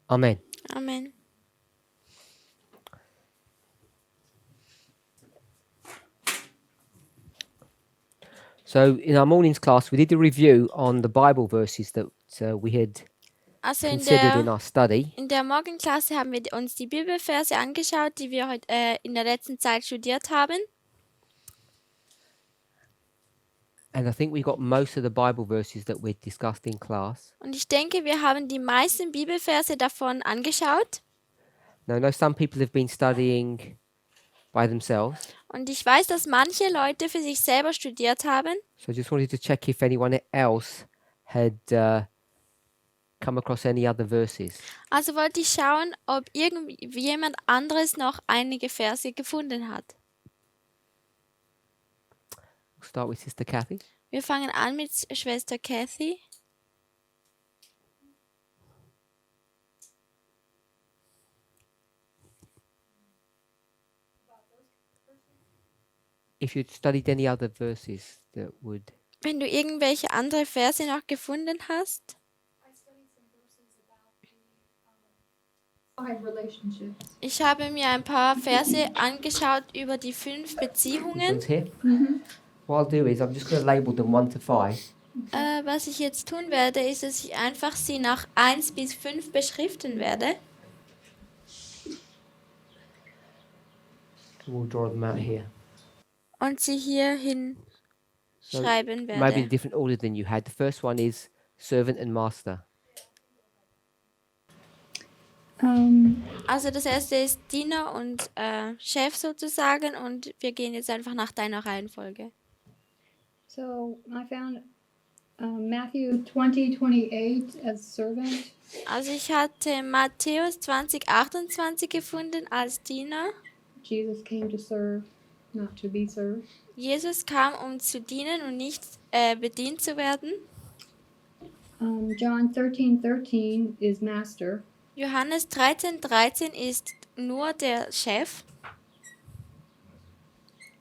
Amen. Amen. So in our morning's class, we did a review on the Bible verses that we had Also considered in our study. in der Morgenklasse haben wir uns die Bibelverse angeschaut, die wir heute in der letzten Zeit studiert haben. And I think we got most of the Bible verses that we discussed in class. Und ich denke, wir haben die meisten Bibelverse davon angeschaut. Now, I know some people have been studying by themselves. Und ich weiß, dass manche Leute für sich selber studiert haben. So I just wanted to check if anyone else had come across any other verses. Also wollte ich schauen, ob irgendjemand anderes noch einige Verse gefunden hat. We'll start with Sister Kathy. Wir fangen an mit Schwester Kathy. If you'd studied any other verses that would... Wenn du irgendwelche andere Verse noch gefunden hast. Ich habe mir ein paar Verse angeschaut über die 5 Beziehungen. What I'll do is I'm just going to label them 1 to 5. Was ich jetzt tun werde, ist, dass ich einfach sie nach 1 bis 5 beschriften werde. We'll draw them out here. Und sie hier hinschreiben werde. Maybe in a different order than you had. The first one is servant and master. Also das erste ist Diener und Chef sozusagen und wir gehen jetzt einfach nach deiner Reihenfolge. So I found Matthew 20:28 as servant. Also ich hatte Matthäus 20:28 gefunden als Diener. Jesus came to serve, not to be served. Jesus kam, um zu dienen und nicht bedient zu werden. John 13:13 is master. Johannes 13:13 ist nur der Chef,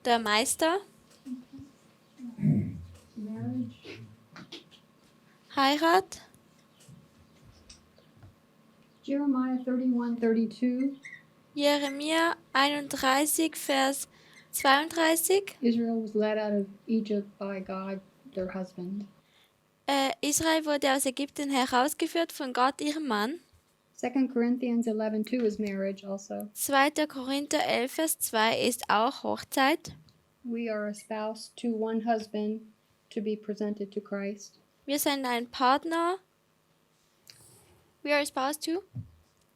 der Meister. Marriage. Heirat. Jeremiah 31:32. Jeremia 31, Vers 32. Israel was led out of Egypt by God, their husband. Israel wurde aus Ägypten herausgeführt von Gott, ihrem Mann. 2 Corinthians 11:2 is marriage also. 2. Korinther 11, Vers 2 ist auch Hochzeit. We are espoused to one husband to be presented to Christ. Wir sind ein Partner. We are espoused to?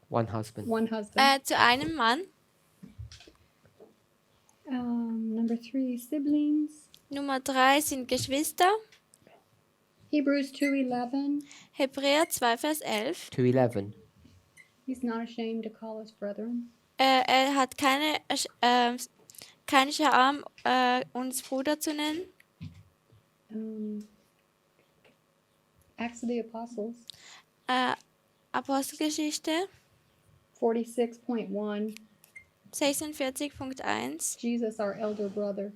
One husband. One husband. Zu einem Mann. Number 3, siblings. Nummer 3 sind Geschwister. Hebrews 2:11. Hebräer 2, Vers 11. 2:11. He's not ashamed to call us brethren. Er hat keine Scham, uns Bruder zu nennen. Acts of the Apostles. Apostelgeschichte 46.1. 46.1. Jesus, our elder brother.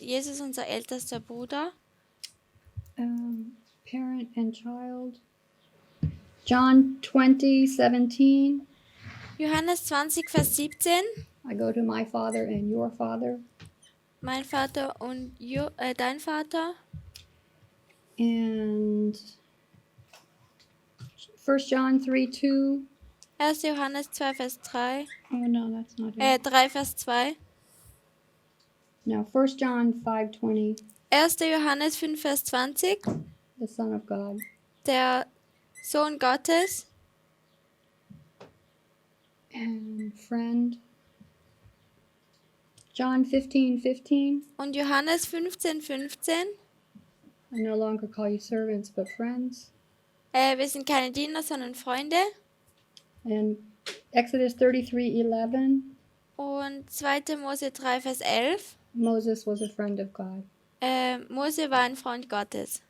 Jesus, unser ältester Bruder. Parent and child. John 20:17. Johannes 20, Vers 17. I go to my father and your father. Mein Vater und dein Vater. And 1 John 3:2. 1. Johannes 2, Vers 3. Oh no, that's not it. 3, Vers 2. No, 1 John 5:20. 1. Johannes 5, Vers 20. The Son of God. Der Sohn Gottes. And friend. John 15:15. Und Johannes 15, 15. I no longer call you servants, but friends. Wir sind keine Diener, sondern Freunde. And Exodus 33:11. Und 2. Mose 3, Vers 11. Moses was a friend of God. Mose war ein Freund Gottes.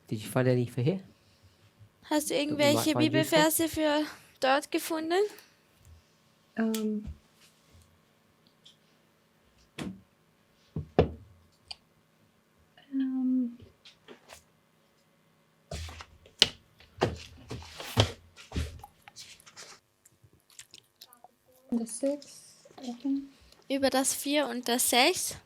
Did you find any for here? Hast du irgendwelche Bibelverse für dort gefunden? 6 open? Über das 4 und das 6.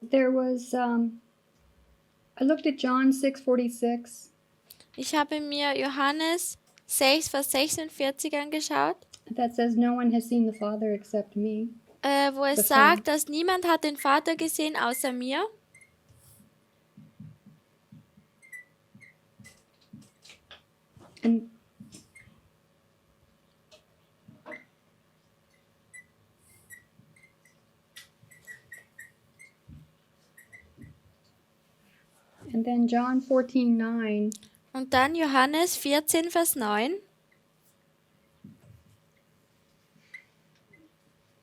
There was, I looked at John 6:46. Ich habe mir Johannes 6, Vers 46 angeschaut, That says, "No one has seen the Father except me." wo es The sagt, Son. dass niemand hat den Vater gesehen außer mir. And then John 14:9. Und dann Johannes 14, Vers 9.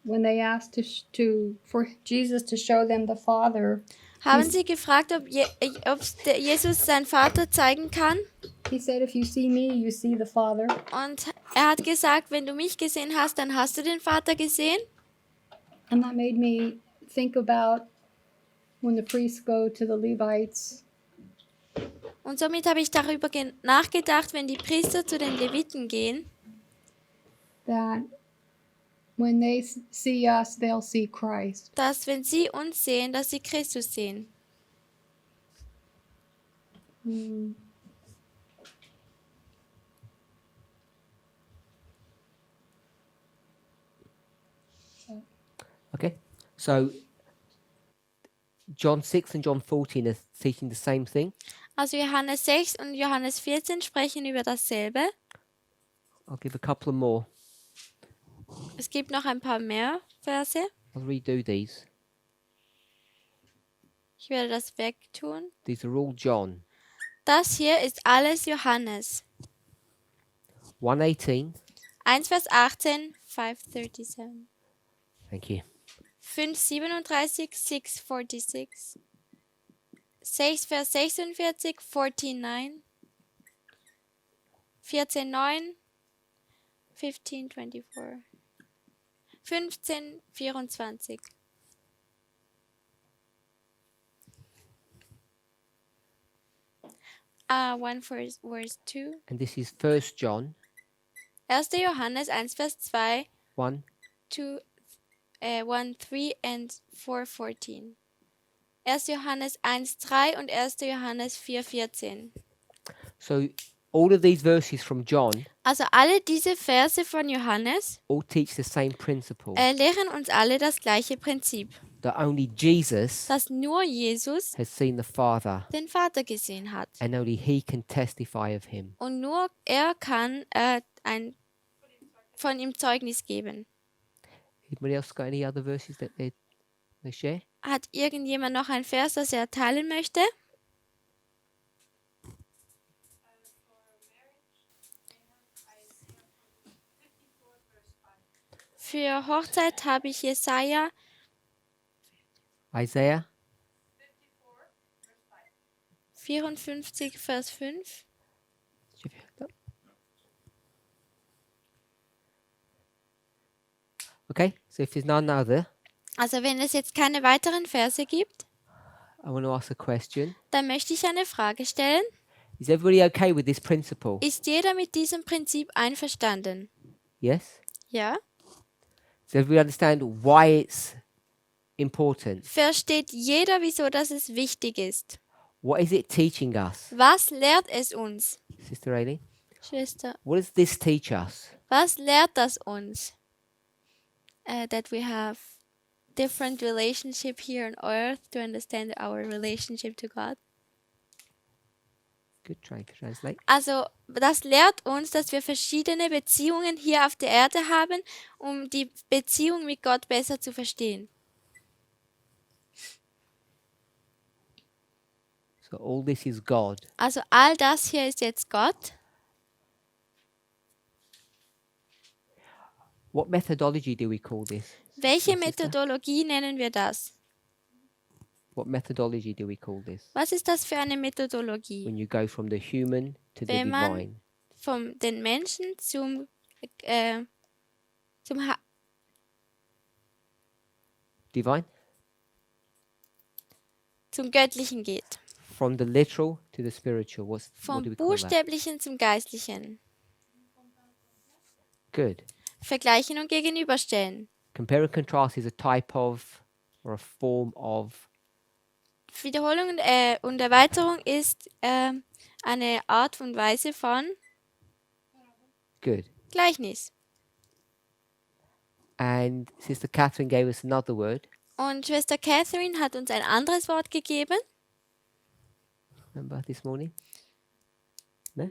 When they asked for Jesus to show them the Father, Haben sie gefragt, ob Jesus seinen Vater zeigen kann? he said, "If you see me, you see the Father." Und er hat gesagt, wenn du mich gesehen hast, dann hast du den Vater gesehen. And that made me think about when the priests go to the Levites Und somit habe ich darüber nachgedacht, wenn die Priester zu den Leviten gehen, that when they see us, they'll see Christ. dass wenn sie uns sehen, dass sie Christus sehen. Mm. Okay. So John 6 and John 14 are teaching the same thing. Also Johannes 6 und Johannes 14 sprechen über dasselbe. I'll give a couple of more. Es gibt noch ein paar mehr Verse. I'll redo these. Ich werde das wegtun. These are all John. Das hier ist alles Johannes. 1:18. 1 Vers 18, 5:37. Thank you. 5:37, 6:46. 6 Vers 46, 14:9. 14:9, 15:24. 15:24. One verse 2. And this is 1 John 1. Johannes 1 Vers 2, 1. 2, 1, 3 and 4:14. 1. Johannes 1,3 und 1. Johannes 4,14. So all of these verses from John Also alle diese Verse von Johannes all teach the same principle. lehren uns alle das gleiche Prinzip, That only Jesus dass nur Jesus has seen the Father den Vater gesehen hat. and only he can testify of him. Und nur er kann von ihm Zeugnis geben. Anybody else got any other verses that they share? Hat irgendjemand noch ein Vers, das er teilen möchte? Für Hochzeit habe ich Jesaja Isaiah 54, Vers 5. Okay, so if there's none other, Also wenn es jetzt keine weiteren Verse gibt, I want to ask a question. dann möchte ich eine Frage stellen. Is everybody okay with this principle? Ist jeder mit diesem Prinzip einverstanden? Yes? Ja? Does everybody understand why it's important? Versteht jeder, wieso das es wichtig ist? What is it teaching us? Was lehrt es uns? Sister Aileen, Schwester, what does this teach us? was lehrt das uns? That we have different relationship here on earth to understand our relationship to God. Good, trying to translate. Also, das lehrt uns, dass wir verschiedene Beziehungen hier auf der Erde haben, um die Beziehung mit Gott besser zu verstehen. So all this is God. Also, all das hier ist jetzt Gott. What methodology do we call this? Welche Sister? Methodologie nennen wir das? What methodology do we call this? Was ist das für eine Methodologie? When you go from the human to the Wenn man divine. vom den Menschen zum divine? zum Göttlichen geht. From the literal to the spiritual. What do Vom we call that? Buchstäblichen zum Geistlichen. Good. Vergleichen und gegenüberstellen. Compare and contrast is a type of or a form of. Wiederholung und Erweiterung ist eine Art und Weise von Good. Gleichnis. And Sister Catherine gave us another word. Und Schwester Catherine hat uns ein anderes Wort gegeben. Remember this morning? No?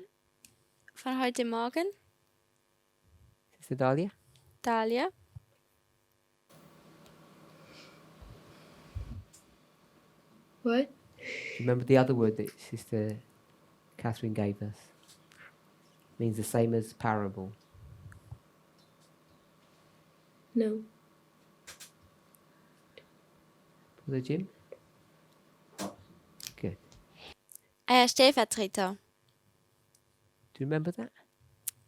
Von heute Morgen. Sister Dahlia? Talia. What? Do you remember the other word that Sister Catherine gave us? Means the same as parable. No. Brother Jim? Good. Stellvertreter. Do you remember that?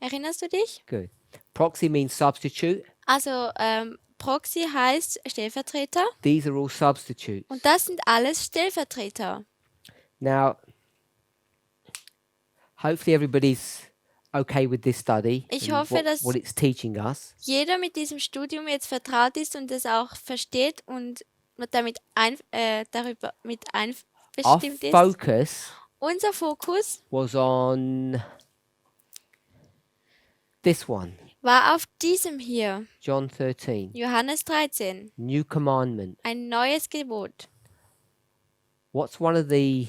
Erinnerst du dich? Good. Proxy means substitute. Also Proxy heißt Stellvertreter These are all substitutes. und das sind alles Stellvertreter. Now, hopefully everybody's okay with this study Ich and hoffe, dass what it's teaching us. jeder mit diesem Studium jetzt vertraut ist und es auch versteht und damit darüber mit Our einbestimmt ist. focus Unser Fokus was on this one, war auf diesem hier, John 13, Johannes 13, new commandment. ein neues Gebot. What's one of the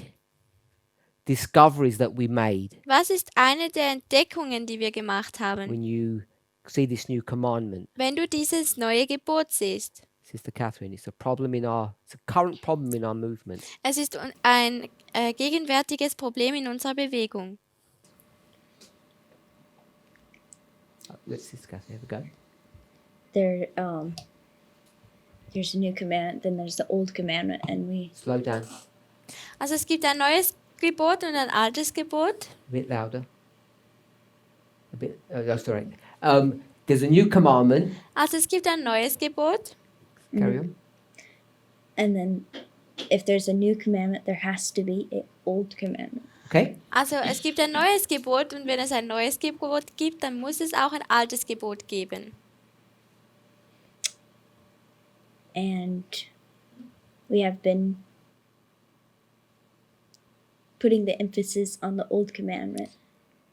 discoveries that we made Was ist eine der Entdeckungen, die wir gemacht haben, when you see this new commandment? wenn du dieses neue Gebot siehst? Sister Catherine, it's a current problem in our movement. Es ist ein gegenwärtiges Problem in unserer Bewegung. Let's Sister Catherine, have a go. There's a new commandment, then there's the old commandment, and we Slow down, Also es gibt ein neues Gebot und ein altes Gebot. a bit louder. A bit, oh, sorry. There's a new commandment. Also es gibt ein neues Gebot. Carry on. and then if there's a new commandment, there has to be an old commandment. Okay? Also es gibt ein neues Gebot und wenn es ein neues Gebot gibt, dann muss es auch ein altes Gebot geben. And we have been putting the emphasis on the old commandment.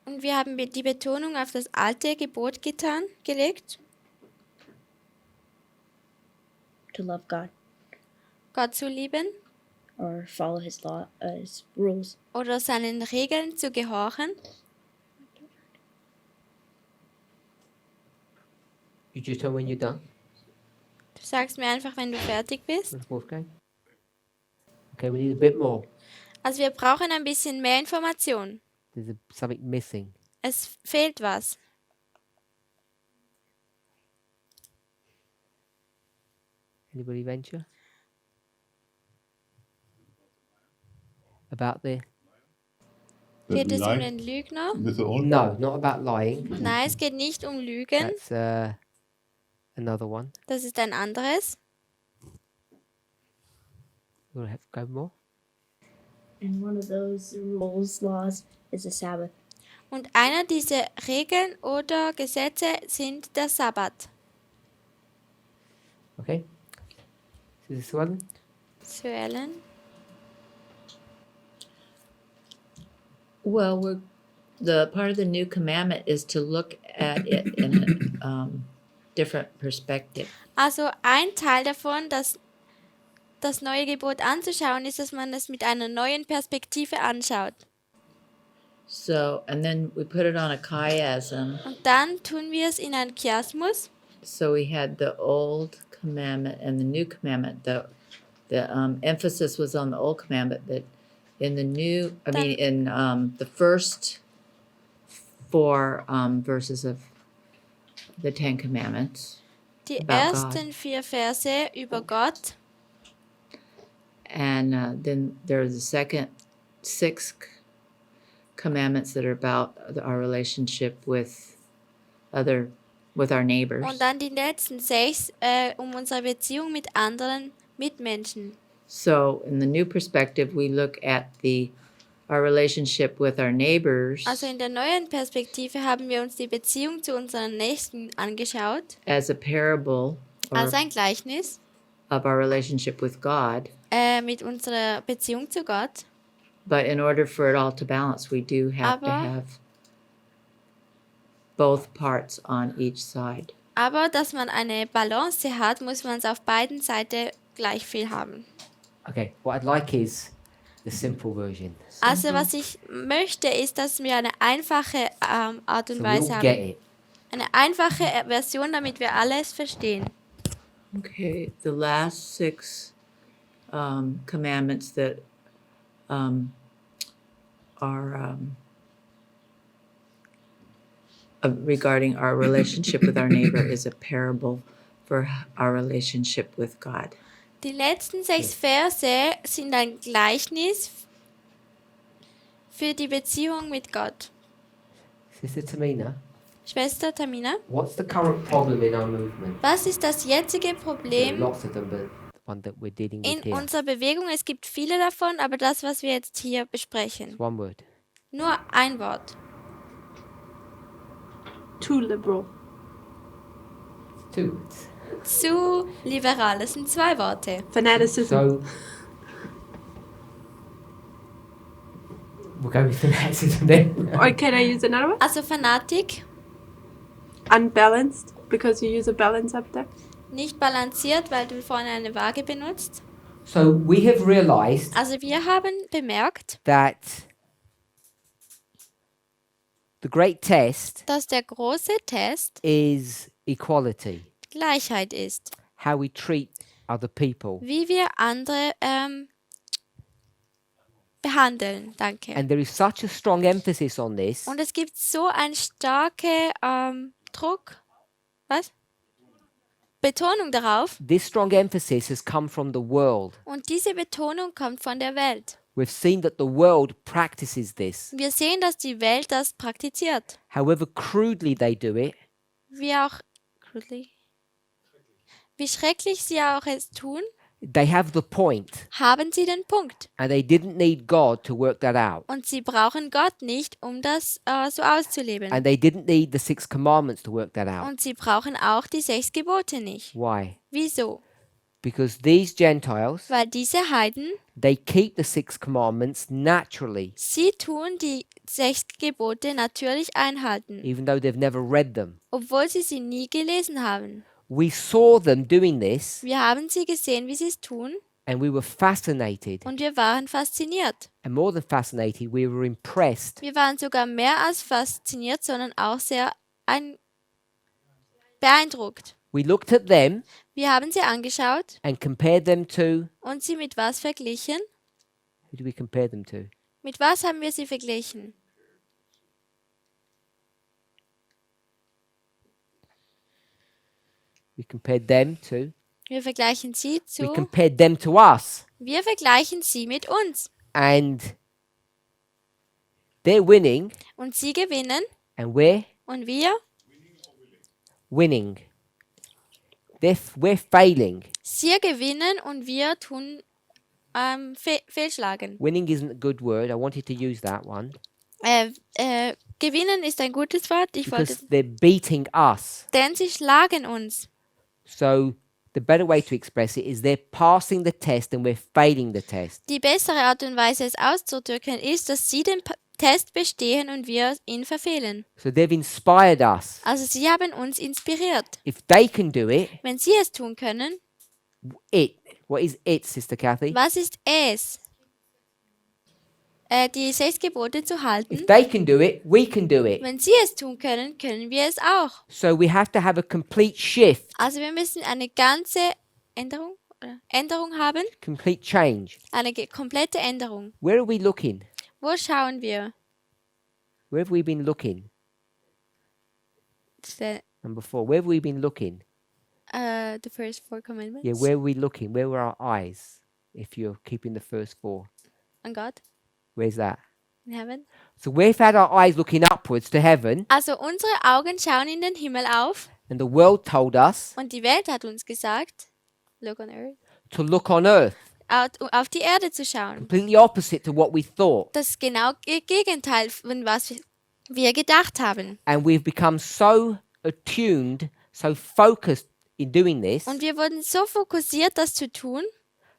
Und wir haben die Betonung auf das alte Gebot gelegt, To love God Gott zu lieben or follow His law, His rules. oder seinen Regeln zu gehorchen. You just tell when you're done. Du sagst mir einfach, wenn du fertig bist. Brother Wolfgang. Okay, we need a bit more. Also wir brauchen ein bisschen mehr Information. There's something missing. Es fehlt was. Anybody venture? About the... Geht es um den Lügner? With the old No, not about lying. Nein, es geht nicht um Lügen. That's another one. Das ist ein anderes. You want to go more? And one of those rules, laws, is the Sabbath. Und einer dieser Regeln oder Gesetze sind der Sabbat. Okay. Is this one? Suellen. Well, the part of the new commandment is to look at it in a different perspective. Also ein Teil davon, das neue Gebot anzuschauen, ist, dass man es mit einer neuen Perspektive anschaut. So, and then we put it on a chiasm. Und dann tun wir es in einen Chiasmus. So we had the old commandment and the new commandment. The emphasis was on the old commandment, but in the new, in the first 4 verses of the 10 Commandments. Die About ersten 4 Verse über Gott. And then there's the second 6 commandments that are about our relationship with other with our neighbors. Und dann die letzten 6 um unsere Beziehung mit anderen Mitmenschen. So in the new perspective, we look at our relationship with our neighbors Also in der neuen Perspektive haben wir uns die Beziehung zu unseren Nächsten angeschaut, as a parable als ein Gleichnis of our relationship with God. mit unserer Beziehung zu Gott. But in order for it all to balance, we do have to Aber- have both parts on each side. Aber dass man eine Balance hat, muss man es auf beiden Seiten gleich viel haben. Okay, what I'd like is the simple version. Also was ich möchte, ist, dass wir eine einfache Art So und we Weise all get haben. it. Eine einfache Version, damit wir alles verstehen. Okay, the last 6 commandments that are regarding our relationship with our neighbor is a parable for our relationship with God. Die letzten 6 Verse sind ein Gleichnis für die Beziehung mit Gott. Sister Tamina, Schwester Tamina, what's the current problem in our movement? was ist das jetzige There are Problem lots of them, but the one that we're dealing with in here. unserer Bewegung? Es gibt viele davon, aber das, was wir jetzt hier besprechen, It's one word. nur ein Wort. Too liberal. Two words. Zu liberal, das sind 2 Worte. Fanaticism. So we'll go with fanaticism then. Or can I use another one? Also Fanatik, Unbalanced, because you use a balance up there. nicht balanciert, weil du vorne eine Waage benutzt. So we have realized Also wir haben bemerkt, that the great test dass der große Test is equality, Gleichheit ist. how we treat other people. Wie wir andere behandeln. Danke. And there is such a strong emphasis on this Und es gibt so einen starken Druck, Betonung darauf. this strong emphasis has come from the world. Und diese Betonung kommt von der Welt. We've seen that the world practices this. Wir sehen, dass die Welt das praktiziert. However crudely they do it, Wie schrecklich sie auch es tun, they have the point, haben sie den Punkt. and they didn't need God to work that out. Und sie brauchen Gott nicht, um das so auszuleben. And they didn't need the 6 commandments to work that out. Und sie brauchen auch die 6 Gebote nicht. Why? Wieso? Because these Gentiles, Weil diese Heiden, they keep the 6 commandments naturally, sie tun die 6 Gebote natürlich einhalten, even though they've never read them. obwohl sie nie gelesen haben. We saw them doing this, Wir haben sie gesehen, wie sie es tun, and we were fascinated. und wir waren fasziniert. And more than fascinated, we were impressed. Wir waren sogar mehr als fasziniert, sondern auch sehr beeindruckt. We looked at them Wir haben sie angeschaut and compared them to. und sie mit was verglichen? Who do we compare them to? Mit was haben wir sie verglichen? We compared them to. Wir vergleichen sie We zu. compared them to us. Wir vergleichen sie mit uns. And they're winning, Und sie gewinnen and we're und wir? winning. We're failing. Sie gewinnen und wir tun fehlschlagen. Winning isn't a good word. I wanted to use that one. Gewinnen ist ein gutes Wort. Ich wollte, Because they're beating us. denn sie schlagen uns. So the better way to express it is they're passing the test and we're failing the test. Die bessere Art und Weise, es auszudrücken, ist, dass sie den Test bestehen und wir ihn verfehlen. So they've inspired us. Also sie haben uns inspiriert. If they can do it, Wenn sie es tun können, what is it, Sister Kathy? was ist es? Die 6 Gebote zu halten. If they can do it, we can do it. Wenn sie es tun können, können wir es auch. So we have to have a complete shift, Also wir müssen eine ganze Änderung haben, complete change. eine komplette Änderung. Where are we looking? Wo schauen wir? Where have we been looking? Number 4. Where have we been looking? The first 4 commandments. Yeah, where are we looking? Where were our eyes? If you're keeping the first 4. On God Where's that? in heaven. So we've had our eyes looking upwards to heaven. Also unsere Augen schauen in den Himmel auf. And the world told us Und die Welt hat uns gesagt, look on earth, to look on earth, auf die Erde zu schauen. completely opposite to what we thought. Das genau Gegenteil von was wir gedacht haben. And we've become so attuned, so focused in doing this. Und wir wurden so fokussiert, das zu tun,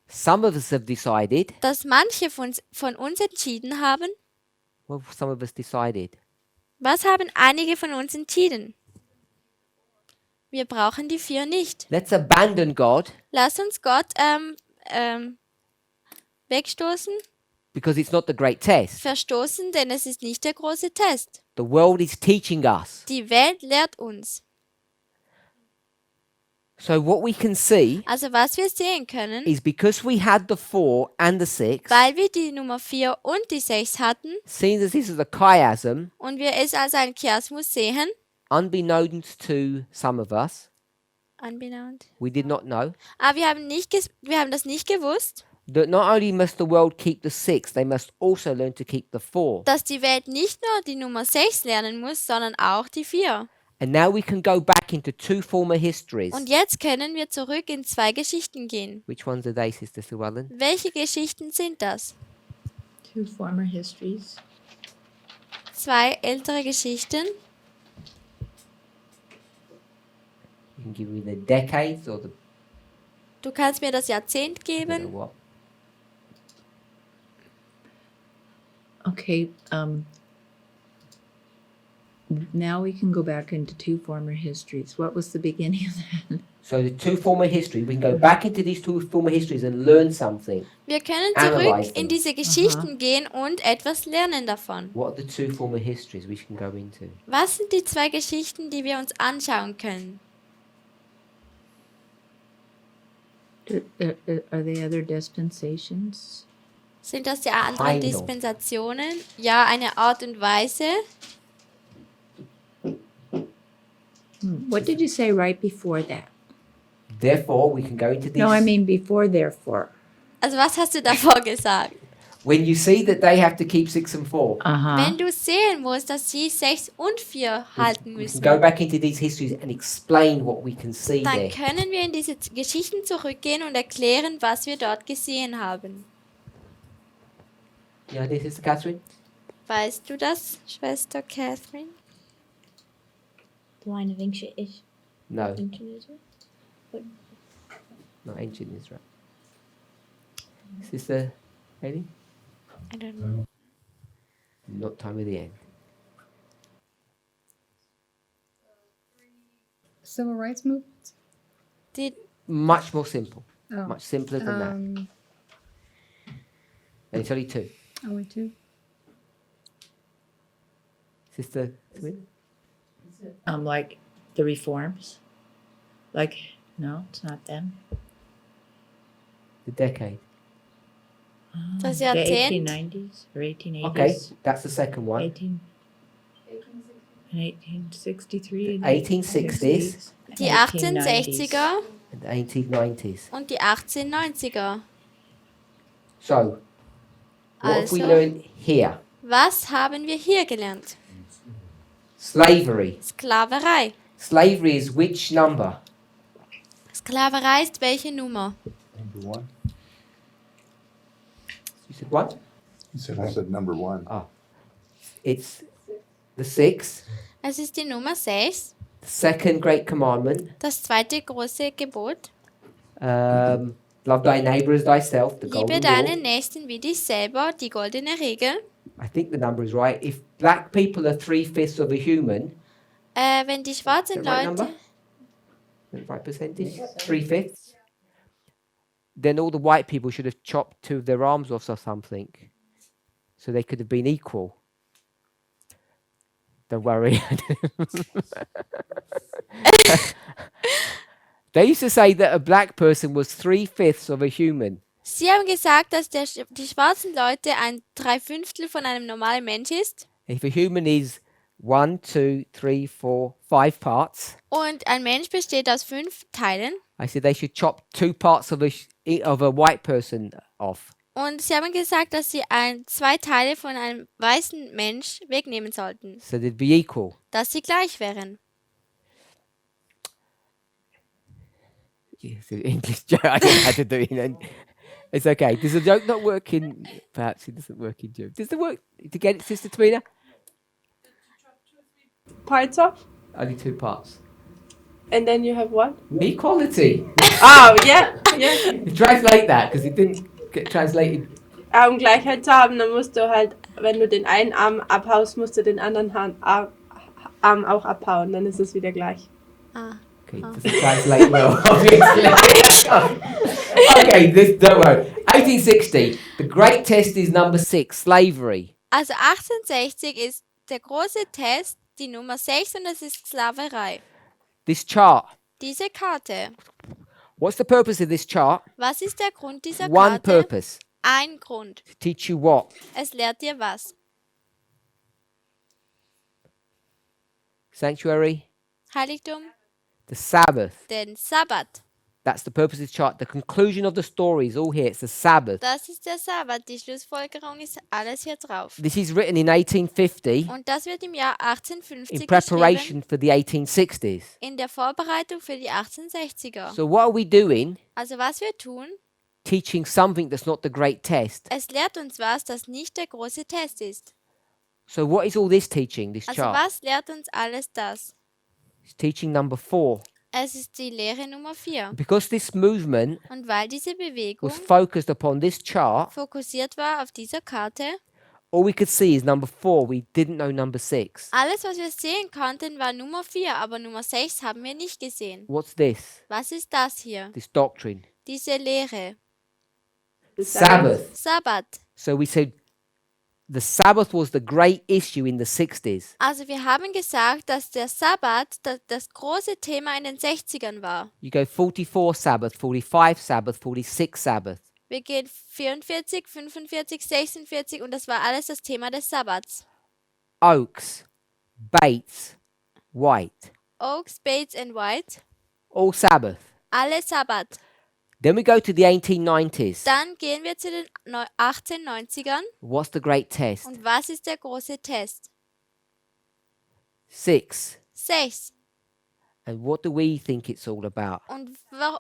Some of us have decided, dass manche von uns entschieden haben. what have some of us decided? Was haben einige von uns entschieden? Wir brauchen die 4 nicht. Let's abandon God Lass uns Gott wegstoßen, because it's not the great test. verstoßen, denn es ist nicht der große Test. The world is teaching us. Die Welt lehrt uns. So what we can see Also was wir sehen können, is because we had the 4 and the 6, weil wir die Nummer 4 und die 6 hatten seeing as this is a chiasm, und wir es als ein Chiasmus sehen, unbeknownst to some of us, unbekannte. we did not know, Aber wir haben das nicht gewusst, that not only must the world keep the 6, they must also learn to keep the 4. dass die Welt nicht nur die Nummer 6 lernen muss, sondern auch die 4. And now we can go back into 2 former histories. Und jetzt können wir zurück in 2 Geschichten gehen. Which ones are they, Sister Llewellyn? Welche Geschichten sind das? 2 former histories. 2 ältere Geschichten. You can give me the decades or the Du kannst mir das Jahrzehnt I don't know geben. what. Okay, now we can go back into 2 former histories. What was the beginning of that? So the 2 former histories, we can go back into these 2 former histories and learn something. Wir können Analyze zurück them. in diese Geschichten gehen und etwas lernen davon. What are the 2 former histories we can go into? Was sind die 2 Geschichten, die wir uns anschauen können? Are they other dispensations? Sind das die anderen Kind of. Dispensationen? Ja, eine Art und Weise. What did you say right before that? Therefore, we can go into these. No, I mean before therefore. Also was hast du davor gesagt? When you see that they have to keep 6 and 4, Wenn du sehen musst, dass sie 6 und 4 halten we can müssen, go back into these histories and explain what we can see dann there. können wir in diese Geschichten zurückgehen und erklären, was wir dort gesehen haben. Yeah, this is Catherine. Weißt du das, Schwester Catherine? The line of ancient No, ancient Israel. not ancient Israel. Sister Haley? I don't know. Not time of the end. Civil rights movement? Die, Much more simple. Oh. Much simpler than that. Um, And it's only 2. only 2. Sister Smith? Like the reforms? Like, no, it's not them. The decade. das The Jahrzehnt. 1890s or 1880s? Okay, that's the second one. 1863. 1860s Die 1860er and the 1890s. und die 1890er. So, what have we Also, learned here? was haben wir hier gelernt? Slavery. Sklaverei. Slavery is which number? Sklaverei ist welche Nummer? Number 1. You said what? I said number 1. It's the 6, Es ist die Nummer 6, the second great commandment. das zweite große Gebot. Love thy neighbor as thyself, the Liebe golden deinen rule. Nächsten wie dich selber, die goldene Regel. I think the number is right. If black people are 3/5 of a human, Wenn die schwarzen Is that right Leute, number? the right percentage, 3/5, then all the white people should have chopped 2 of their arms off or something, so they could have been equal. Don't worry. They used to say that a black person was 3/5 of a human. sie haben gesagt, dass die schwarzen Leute ein 3/5 von einem normalen Mensch ist If a human is 1, 2, 3, 4, 5 parts, und ein Mensch besteht aus 5 Teilen. I said they should chop 2 parts of a white person off. Und sie haben gesagt, dass sie 2 Teile von einem weißen Mensch wegnehmen sollten, So they'd be equal. dass sie gleich wären. It's an English joke. I don't know how to do it. And it's okay. Does the joke not work in? Perhaps it doesn't work in German. Does it work to get it, Sister Tamina? Parts of, Only 2 parts. and then you have what? Equality. Oh, yeah, yeah. Translate that because it didn't get translated. Um Gleichheit zu haben, dann musst du halt, wenn du den einen Arm abhaust, musst du den anderen Arm auch abhauen, dann ist es wieder gleich. Ah. Okay, doesn't translate well, obviously. Okay, don't worry. 1860. The great test is number 6, slavery. Also 1860 ist der große Test, die Nummer 6, und das ist Sklaverei. This chart. Diese Karte. What's the purpose of this chart? Was ist der Grund dieser One Karte? purpose. Ein Grund. To teach you what? Es lehrt dir was? Sanctuary. Heiligtum, The Sabbath. den Sabbat. That's the purpose of this chart. The conclusion of the story is all here. It's the Sabbath. Das ist der Sabbat. Die Schlussfolgerung ist alles hier drauf. This is written in 1850 Und das wird im Jahr 1850 in geschrieben, preparation for the 1860s. in der Vorbereitung für die 1860er. So what are we doing? Also was wir tun, Teaching something that's not the great test. es lehrt uns was, das nicht der große Test ist. So what is all this teaching, this Also chart? was lehrt uns alles das? It's teaching number 4. Es ist die Lehre Nummer 4. Because this movement Und weil diese Bewegung was focused upon this chart, fokussiert war auf dieser Karte, all we could see is number 4. We didn't know number 6. alles, was wir sehen konnten, war Nummer 4, aber Nummer 6 haben wir nicht gesehen. What's this? Was ist das hier? This doctrine. Diese Lehre. Sabbath. Sabbat. So we said the Sabbath was the great issue in the 60s. Also wir haben gesagt, dass der Sabbat das große Thema in den 60ern war. You go 44 Sabbath, 45 Sabbath, 46 Sabbath. Wir gehen 44, 45, 46 und das war alles das Thema des Sabbats. Oaks, Bates, White. Oaks, Bates and White, All Sabbath. alle Sabbat. Then we go to the 1890s. Dann gehen wir zu den 1890ern. What's the great test? Und was ist der große Test? 6. 6. And what do we think it's all about? Und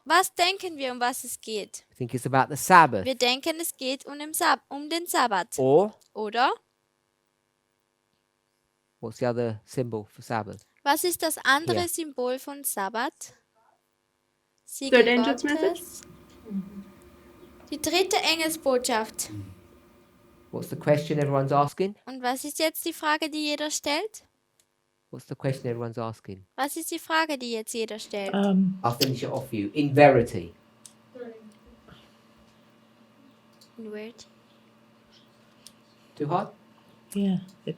was denken wir, um was es geht? I think it's about the Sabbath. Wir denken, es geht um den Sabbat. Or Oder? what's the other symbol for Sabbath? Was ist das andere Ja. Symbol von Sabbat? Third Angel's Message? Die dritte Engelsbotschaft. What's the question everyone's asking? Und was ist jetzt die Frage, die jeder stellt? What's the question everyone's asking? Was ist die Frage, die jetzt jeder stellt? I'll finish it off for you. In verity. In word. Too hard? Yeah. They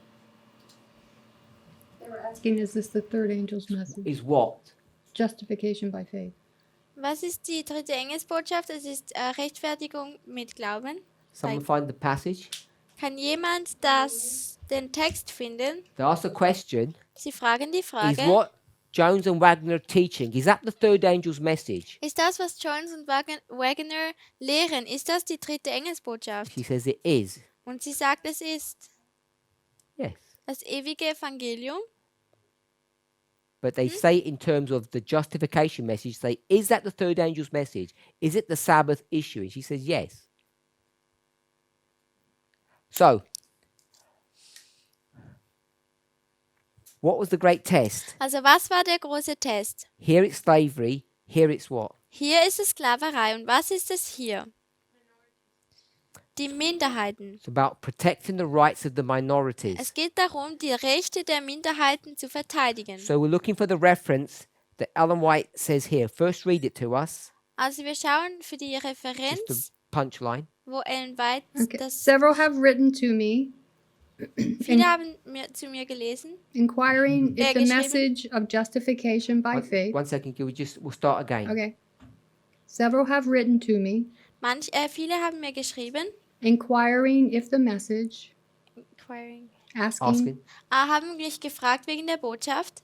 were asking, is this the third angel's message? Is what? Justification by faith. Was ist die dritte Engelsbotschaft? Es ist Rechtfertigung mit Glauben. Someone find the passage. Kann jemand den Text finden? They ask a question. Sie fragen die Is Frage, what Jones and Wagner teaching? Is that the third angel's message? ist das, was Jones und Wagner lehren, ist das die dritte Engelsbotschaft? She says it is. Und sie sagt, es ist Yes. das ewige Evangelium. But they say it in terms of the justification message, say, is that the third angel's message? Is it the Sabbath issue? And she says, yes. So, what was the great test? Also was war der große Test? Here it's slavery, here it's what? Hier ist es Sklaverei. Und was ist es hier? Die Minderheiten. It's about protecting the rights of the minorities. Es geht darum, die Rechte der Minderheiten zu verteidigen. So we're looking for the reference that Ellen White says here. First read it to us, Also wir schauen für die just the Referenz, punchline. wo Ellen White Okay. das... Several have written to me, Viele haben zu mir gelesen. inquiring if the geschrieben. message of justification by faith. One second, we'll start again. Okay. Several have written to me, Viele haben mir geschrieben, inquiring if the message, asking Asking. haben mich gefragt wegen der Botschaft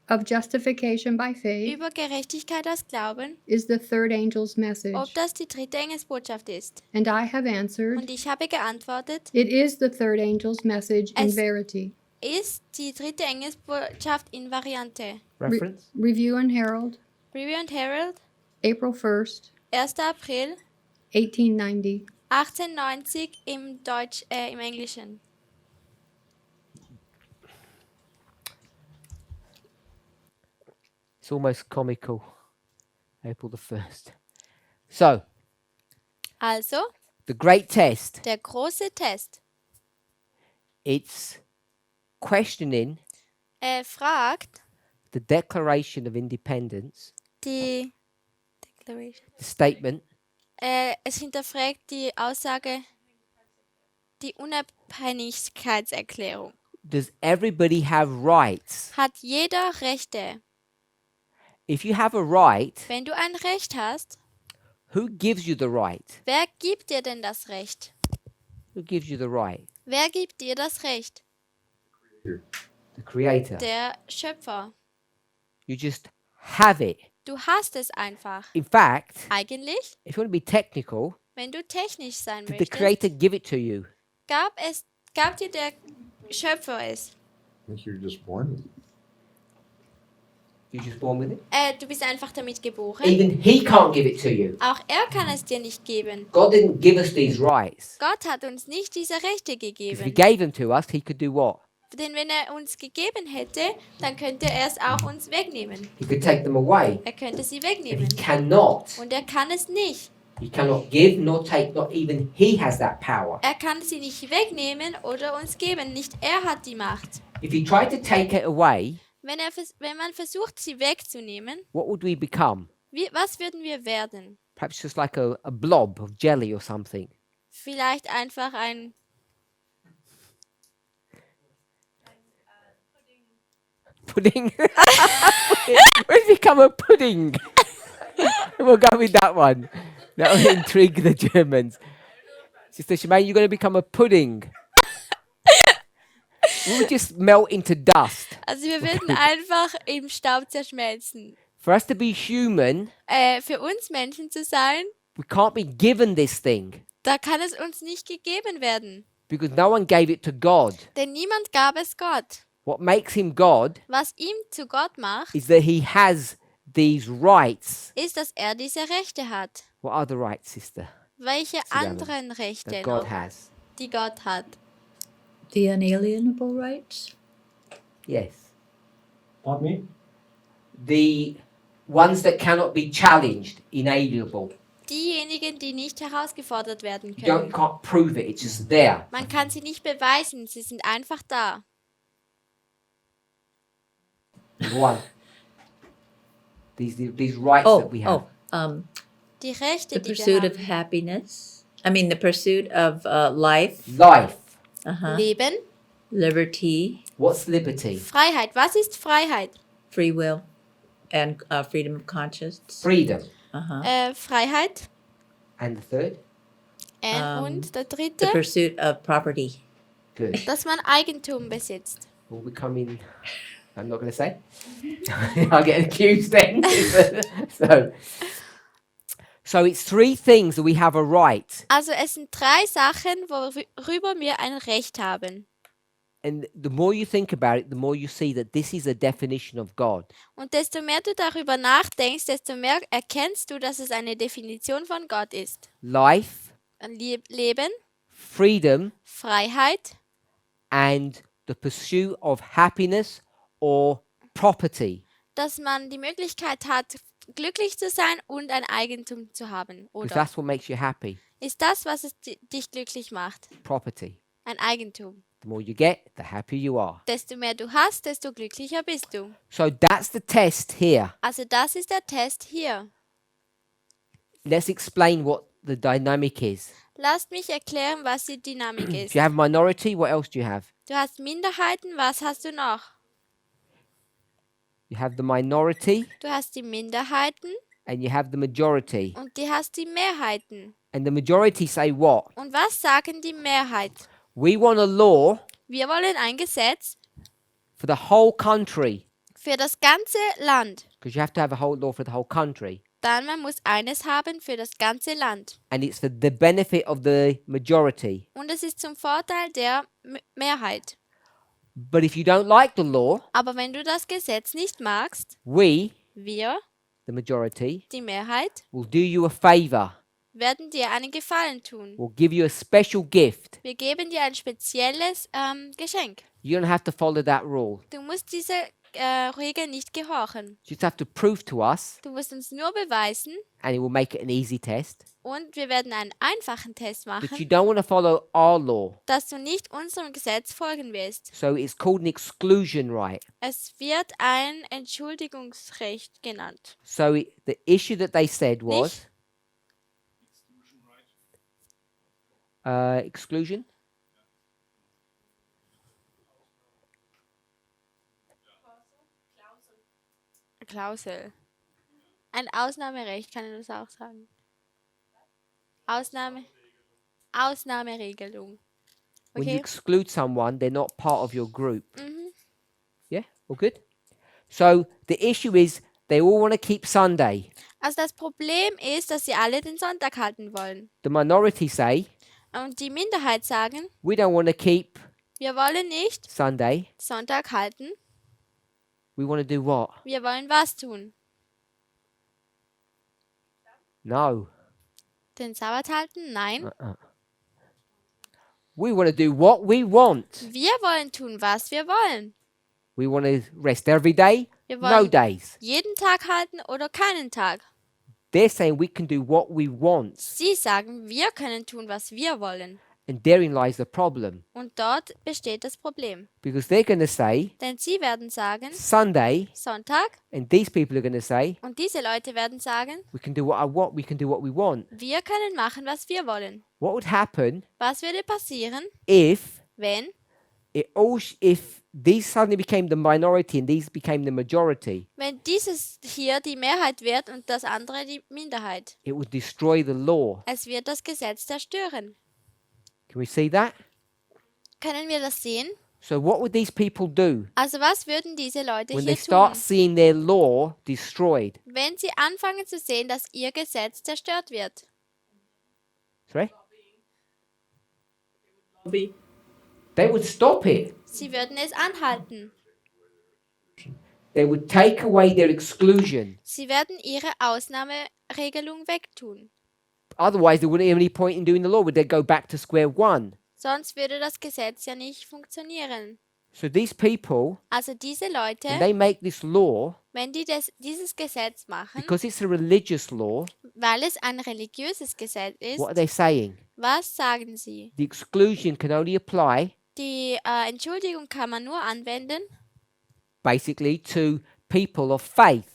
of justification by faith über Gerechtigkeit aus Glauben, is the third angel's message. ob das die dritte Engelsbotschaft ist. And I have answered, Und ich habe geantwortet, it is the third angel's message in Es- verity. ist die dritte Engelsbotschaft in Variante. Reference. Review and Herald, Review and Herald, April 1st, 1. April 1890. 1890 im Englischen. It's almost comical. April the 1st. So, Also, the great test, der große Test. it's questioning Fragt the Declaration of Independence, die Declaration. the statement Es hinterfragt die Aussage, die Unabhängigkeitserklärung. does everybody have rights? Hat jeder Rechte? If you have a right, Wenn du ein Recht hast, who gives you the right? wer gibt dir denn das Recht? Who gives you the right? Wer gibt dir das Recht? The Creator. Der Schöpfer. You just have it. Du hast es einfach. In fact, Eigentlich, if you want to be technical, wenn du technisch sein did the Creator möchtest, give it to you? gab dir der Schöpfer es. I think you're just born with it. You're just born with it? Du bist einfach damit geboren. Even He can't give it to you. Auch er kann es dir nicht geben. God didn't give us these rights. Gott hat uns nicht diese Rechte If He gegeben. gave them to us, He could do what? Denn wenn er uns gegeben hätte, dann könnte er es auch uns wegnehmen. He could take them away. Er könnte sie But He wegnehmen. cannot. Und er kann es nicht. He cannot give nor take, not even He has that power. Er kann sie nicht wegnehmen oder uns geben. Nicht er hat die Macht. If He tried to take it away, Wenn man versucht, sie wegzunehmen, what would we become? was würden wir werden? Perhaps just like a blob of jelly or something. Vielleicht einfach ein Pudding. We've become a pudding. We'll go with that one. That will intrigue the Germans. Sister Shemaine, you're going to become a pudding. We would just melt into dust. Also wir würden einfach im Staub zerschmelzen. For us to be human, Für uns Menschen zu sein, we can't be given this thing da kann es uns nicht gegeben werden. because no one gave it to God. Denn niemand gab es Gott. What makes him God Was ihm zu Gott macht, is that he has these rights. ist, dass er diese Rechte hat. What are the rights, sister, Welche Zusammen. anderen Rechte that God noch, has? die Gott hat? The unalienable rights? Yes. Pardon me? The ones that cannot be challenged, inalienable. Diejenigen, die nicht herausgefordert werden You können. can't prove it, it's just there. Man kann sie nicht beweisen, sie sind einfach da. Number one. These rights Oh, that we have. Die Rechte, the die wir pursuit of haben. happiness. I mean, the pursuit of life, Life. Leben, liberty, What's liberty? Freiheit. Was ist Freiheit? free will, and freedom of conscience. Freedom. Freiheit. And the third? Und der The dritte, pursuit of property. Good. dass man Eigentum besitzt. Will we come in? I'm not going to say. I'll get accused then. So it's three things that we have a right. Also es sind 3 Sachen, worüber wir ein Recht haben. And the more you think about it, the more you see that this is a definition of God. Und desto mehr du darüber nachdenkst, desto mehr erkennst du, dass es eine Definition von Gott ist. Life, Leben, freedom, Freiheit and the pursuit of happiness or property. dass man die Möglichkeit hat, glücklich zu sein und ein Eigentum zu haben. Because Oder that's what makes you happy. ist das, was es dich glücklich macht? Property. Ein Eigentum. The more you get, the happier you are. Desto mehr du hast, desto glücklicher bist du. So that's the test here. Also das ist der Test hier. Let's explain what the dynamic is. Lasst mich erklären, was die Dynamik If ist. you have minority, what else do you have? Du hast Minderheiten, was hast du noch? You have the minority Du hast die Minderheiten and you have the majority. und du hast die Mehrheiten. And the majority say what? Und was sagen die Mehrheit? We want a law Wir wollen ein Gesetz for the whole country. für das ganze Land. Because you have to have a whole law for the whole country. Dann man muss eines haben für das ganze Land. And it's for the benefit of the majority. Und es ist zum Vorteil der Mehrheit. But if you don't like the law, Aber wenn du das Gesetz nicht magst, we wir the majority, die Mehrheit, will do you a favor. werden dir einen Gefallen tun. Will give you a special gift. Wir geben dir ein spezielles Geschenk. You don't have to follow that rule. Du musst diese Regel nicht gehorchen. You just have to prove to us, Du musst uns nur beweisen and it will make it an easy test, und wir werden einen einfachen Test that you machen, don't want to follow our law. dass du nicht unserem Gesetz folgen willst. So it's called an exclusion right. Es wird ein Entschuldigungsrecht genannt. So the issue that they said was exclusion. Klausel. Ein Ausnahmerecht, kann ich das auch sagen. Ausnahmeregelung. When you Okay. exclude someone, they're not part of your group. Mhm. Yeah, all good. So the issue is they all want to keep Sunday. Also das Problem ist, dass sie alle den Sonntag halten wollen. The minority say Und die Minderheit sagen, we don't want to keep wir wollen nicht Sunday. Sonntag halten, We want to do what? wir wollen was tun? No. Den Sabbat halten? Nein. We want to do what we want. Wir wollen tun, was wir wollen. We want to rest every day. Wir No wollen days. jeden Tag halten oder keinen Tag. They're saying we can do what we want. Sie sagen, wir können tun, was wir wollen. And therein lies the problem. Und dort besteht das Problem. Because they're going to say Denn sie werden sagen, Sunday, Sonntag, and these people are going to say und diese Leute werden sagen, we can do what I want, we can do what we want. wir können machen, was wir wollen. What would happen Was würde passieren, if wenn if these suddenly became the minority and these became the majority? dieses hier die Mehrheit wird und das andere die Minderheit? It would destroy the law. Es wird das Gesetz zerstören. Can we see that? Können wir das sehen? So what would these people do Also was würden diese Leute when they hier start tun, seeing their law destroyed? wenn sie anfangen zu sehen, dass ihr Gesetz zerstört wird? Sorry? Wie? They would stop it. Sie würden es anhalten. They would take away their exclusion. Sie werden ihre Ausnahmeregelung wegtun. Otherwise, there wouldn't be any point in doing the law. Would they go back to square one? Sonst würde das Gesetz ja nicht funktionieren. So these people, Also diese Leute, when they make this law, wenn die dieses Gesetz machen, because it's a religious law, weil es ein religiöses Gesetz what are ist, they saying? was sagen sie? The exclusion can only apply Die Entschuldigung kann man nur anwenden basically to people of faith,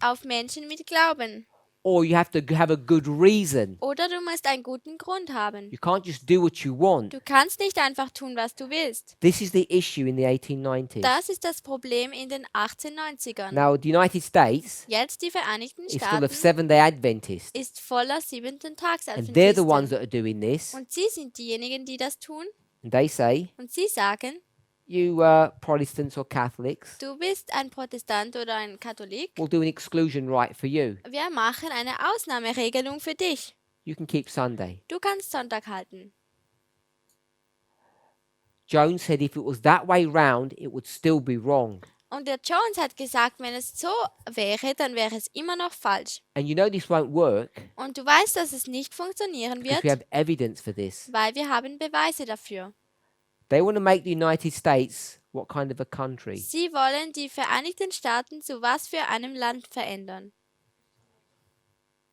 auf Menschen mit Glauben. or you have to have a good reason. Oder du musst einen guten Grund haben. You can't just do what you want. Du kannst nicht einfach tun, was du willst. This is the issue in the 1890s. Das ist das Problem in den 1890ern. Now, the United States Jetzt die Vereinigten is full Staaten of Seventh-day Adventists, ist voller siebenten and they're the ones Tagsadventisten. that are doing this. Und sie sind diejenigen, die das tun. And they say, Und sie sagen, you Protestants or Catholics, du bist ein Protestant oder ein Katholik. we'll do an exclusion right for you. Wir machen eine Ausnahmeregelung für dich. You can keep Sunday. Du kannst Sonntag halten. Jones said if it was that way round, it would still be wrong. Und der Jones hat gesagt, wenn es so wäre, dann wäre es immer noch falsch. And you know this won't work Und du weißt, dass es nicht funktionieren because we wird, have evidence for this. weil wir haben Beweise dafür. They want to make the United States what kind of a country? Sie wollen die Vereinigten Staaten zu was für einem Land verändern?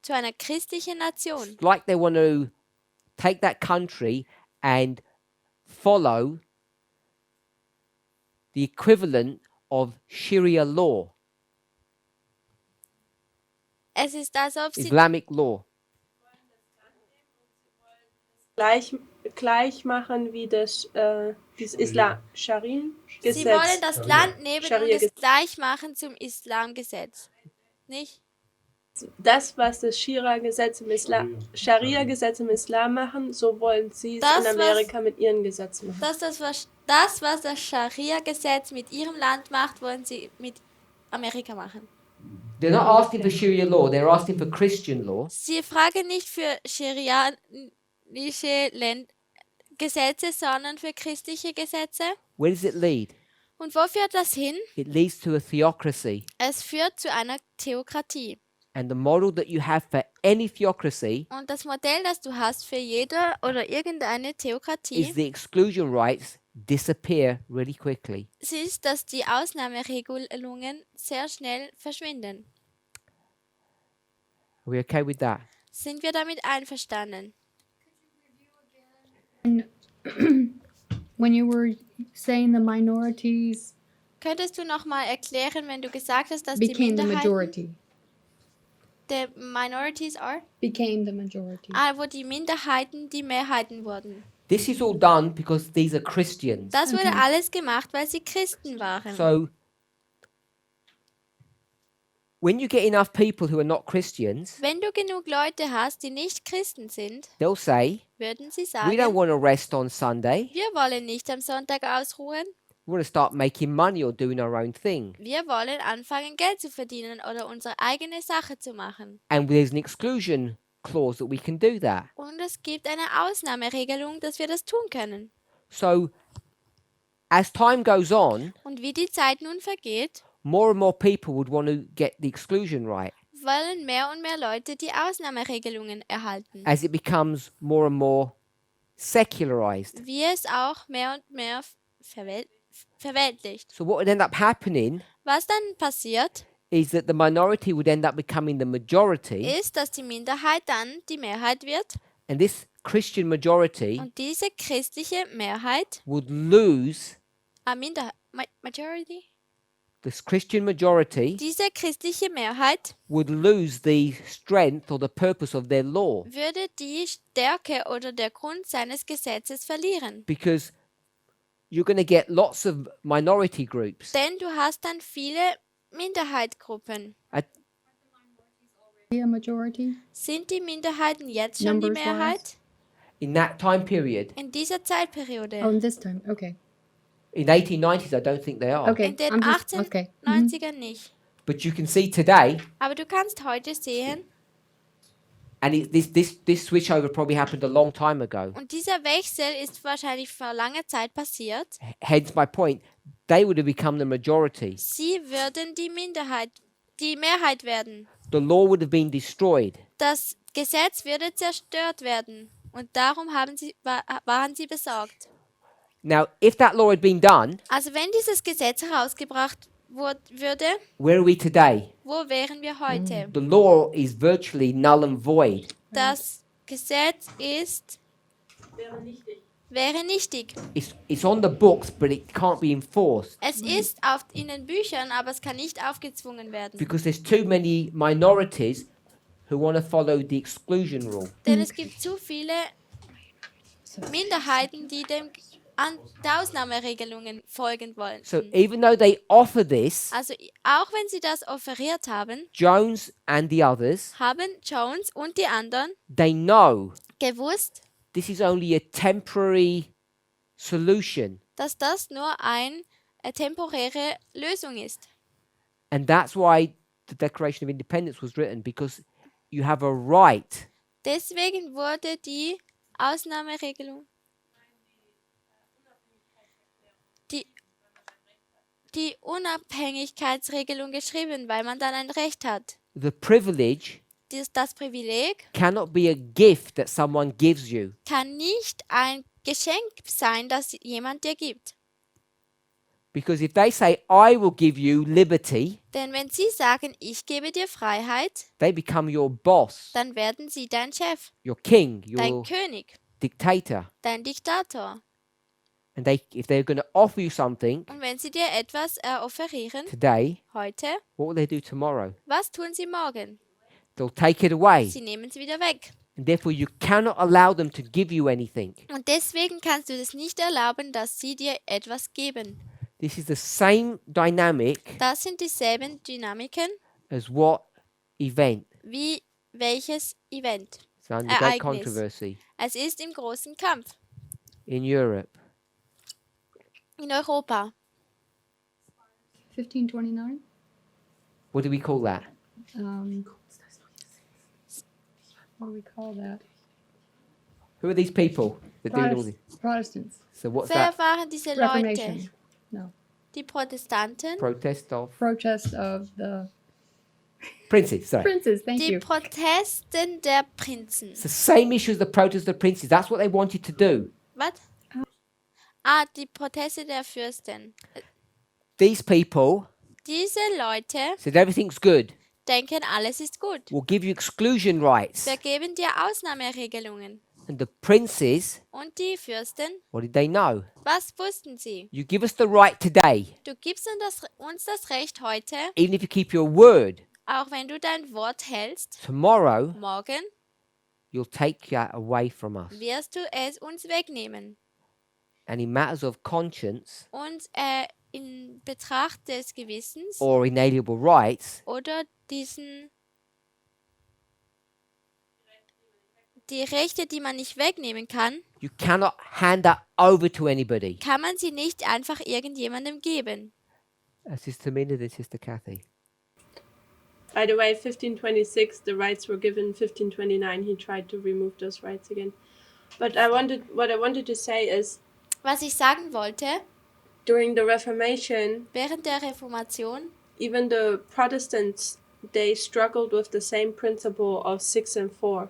Zu einer christlichen Nation. Like they want to take that country and follow the equivalent of Sharia law, Es ist, als ob sie Islamic law. Gleich machen wie das Scharin-Gesetz. Sie wollen das Land nehmen und Scharia-Gesetz. es gleich machen zum Islamgesetz. Nicht? Das, was das Scharia-Gesetz im Islam machen, so wollen sie es Das, in Amerika mit ihren Gesetzen machen. Was das Scharia-Gesetz mit ihrem Land macht, wollen sie mit Amerika machen. They're not asking for Sharia law, they're asking for Christian law. Sie fragen nicht für scherianische Gesetze, sondern für christliche Gesetze. Where does it lead? Und wo führt das hin? It leads to a theocracy. Es führt zu einer Theokratie. And the model that you have for any theocracy Und das Modell, das du hast für jede oder irgendeine is Theokratie, the exclusion rights disappear really quickly. ist, dass die Ausnahmeregelungen sehr schnell verschwinden. Are we okay with that? Sind wir damit einverstanden? When you were saying the minorities Könntest du nochmal erklären, wenn du gesagt hast, dass die became the Minderheiten, majority, the minorities are, became the majority. wo die Minderheiten die Mehrheiten wurden? This is all done because these are Christians. Das wurde alles gemacht, weil sie Christen waren. So when you get enough people who are not Christians, Wenn du genug Leute hast, die nicht Christen sind, they'll say, würden sie we don't sagen, want to rest on Sunday. wir wollen nicht am Sonntag ausruhen, We want to start making money or doing our own thing. wir wollen anfangen, Geld zu verdienen oder unsere eigene Sache zu machen. And there's an exclusion clause that we can do that. Und es gibt eine Ausnahmeregelung, dass wir das tun können. So as time goes on, Und wie die Zeit nun vergeht, more and more people would want to get the exclusion right wollen mehr und mehr Leute die Ausnahmeregelungen erhalten. as it becomes more and more secularized. Wie es auch mehr und mehr verweltlicht. So what would end up happening Was dann passiert, is that the minority would end up becoming the majority, ist, dass die Minderheit dann die Mehrheit wird and this Christian majority und diese christliche Mehrheit, would lose Majority, this Christian majority diese christliche Mehrheit would lose the strength or the purpose of their law würde die Stärke oder der Grund seines Gesetzes verlieren. because you're going to get lots of minority groups. Denn du hast dann viele Minderheitgruppen. Be a majority. Sind die Minderheiten jetzt schon die Numbers-wise? Mehrheit? In that time period, In dieser Zeitperiode. Oh, this time. Okay. in 1890s, I don't think they are. Okay. In den I'm just, okay. 1890ern nicht. But you can see today, Aber du kannst heute sehen, and this switchover probably happened a long time ago. und dieser Wechsel ist wahrscheinlich vor langer Zeit passiert. Hence my point. They would have become the majority. Sie würden die Mehrheit werden. The law would have been destroyed. Das Gesetz würde zerstört werden. Und darum waren sie besorgt. Now, if that law had been done, Also wenn dieses Gesetz herausgebracht würde, where are we today? wo wären wir heute? The law is virtually null and void. Das Gesetz wäre nichtig. It's on the books, but it can't be enforced Es ist in den Büchern, aber es kann nicht aufgezwungen werden. because there's too many minorities who want to follow the exclusion rule. Denn es gibt zu viele Minderheiten, die der Ausnahmeregelungen folgen wollen. So even though they offer this, Also auch wenn sie das offeriert haben, Jones and the others, haben Jones und die anderen they know gewusst, this is only a temporary solution. dass das nur eine temporäre Lösung ist. And that's why the Declaration of Independence was written, because you have a right Deswegen wurde die Ausnahmeregelung, die Unabhängigkeitsregelung geschrieben, weil man dann ein Recht hat. the privilege Das Privileg cannot be a gift that someone gives you. kann nicht ein Geschenk sein, das jemand dir gibt. Because if they say, I will give you liberty, Denn wenn sie sagen, ich gebe dir Freiheit, they become your boss, dann werden sie dein Chef, your king, dein your König, dictator. dein Diktator. And if they're going to offer you something Und wenn sie dir etwas offerieren, today, heute, what will they do tomorrow? was tun sie morgen? They'll take it away. Sie nehmen es wieder weg. And therefore you cannot allow them to give you anything. Und deswegen kannst du es nicht erlauben, dass sie dir etwas geben. This is the same dynamic Das sind dieselben Dynamiken as what event? wie welches Event. It's under great Ereignis. controversy Es ist im großen Kampf in Europe. in Europa. 1529. What do we call that? What do we call that? Who are these people that do all this? Protestants. So what's Wer that? waren diese Leute? Reformation. No. Die Protestanten. Protest of protest of the princes. Sorry. princes. Thank Die you. Protesten der Prinzen. It's the same issue as the protest of the princes. That's what they wanted to do. Was? Die Proteste der Fürsten. These people Diese Leute said everything's good. denken, alles ist gut. We'll give you exclusion rights. Wir geben dir Ausnahmeregelungen. And the princes, Und die Fürsten, what did they know? was wussten sie? You give us the right today, Du gibst uns das Recht heute, even if you keep your word. auch wenn du dein Wort hältst, Tomorrow, morgen you'll take that away from us. wirst du es uns wegnehmen. And in matters of conscience Und in Betracht des Gewissens or inalienable rights, oder die Rechte, die man nicht wegnehmen kann, you cannot hand that over to anybody. kann man sie nicht einfach irgendjemandem geben. Sister Minda and Sister Kathy. By the way, 1526, the rights were given. 1529, he tried to remove those rights again. But what I wanted to say is, Was ich sagen wollte, during the Reformation, während der Reformation, even the Protestants, they struggled with the same principle of 6 and 4.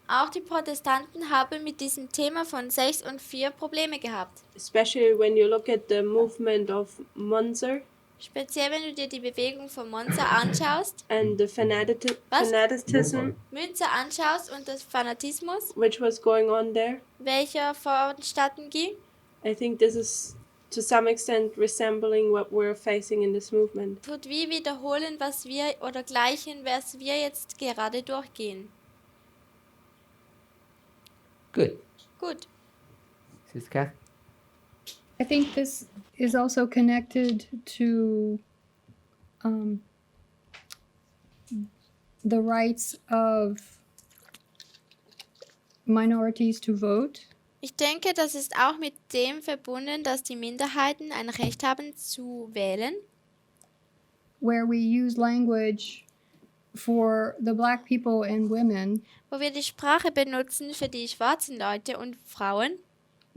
auch die Protestanten haben mit diesem Thema von 6 und 4 Probleme gehabt. Especially when you look at the movement of Munzer Speziell wenn du dir die Bewegung von Monza anschaust, and the Was? fanaticism Münzer anschaust und das Fanatismus, which was going on there. welcher vonstatten ging. I think this is to some extent resembling what we're facing in this movement. Tut wie wiederholen, was wir oder gleichen, was wir jetzt gerade durchgehen. Good. Gut. Sister Kathy? I think this is also connected to the rights of minorities to vote. Ich denke, das ist auch mit dem verbunden, dass die Minderheiten ein Recht haben zu wählen, where we use language for the black people and women wo wir die Sprache benutzen für die schwarzen Leute und Frauen,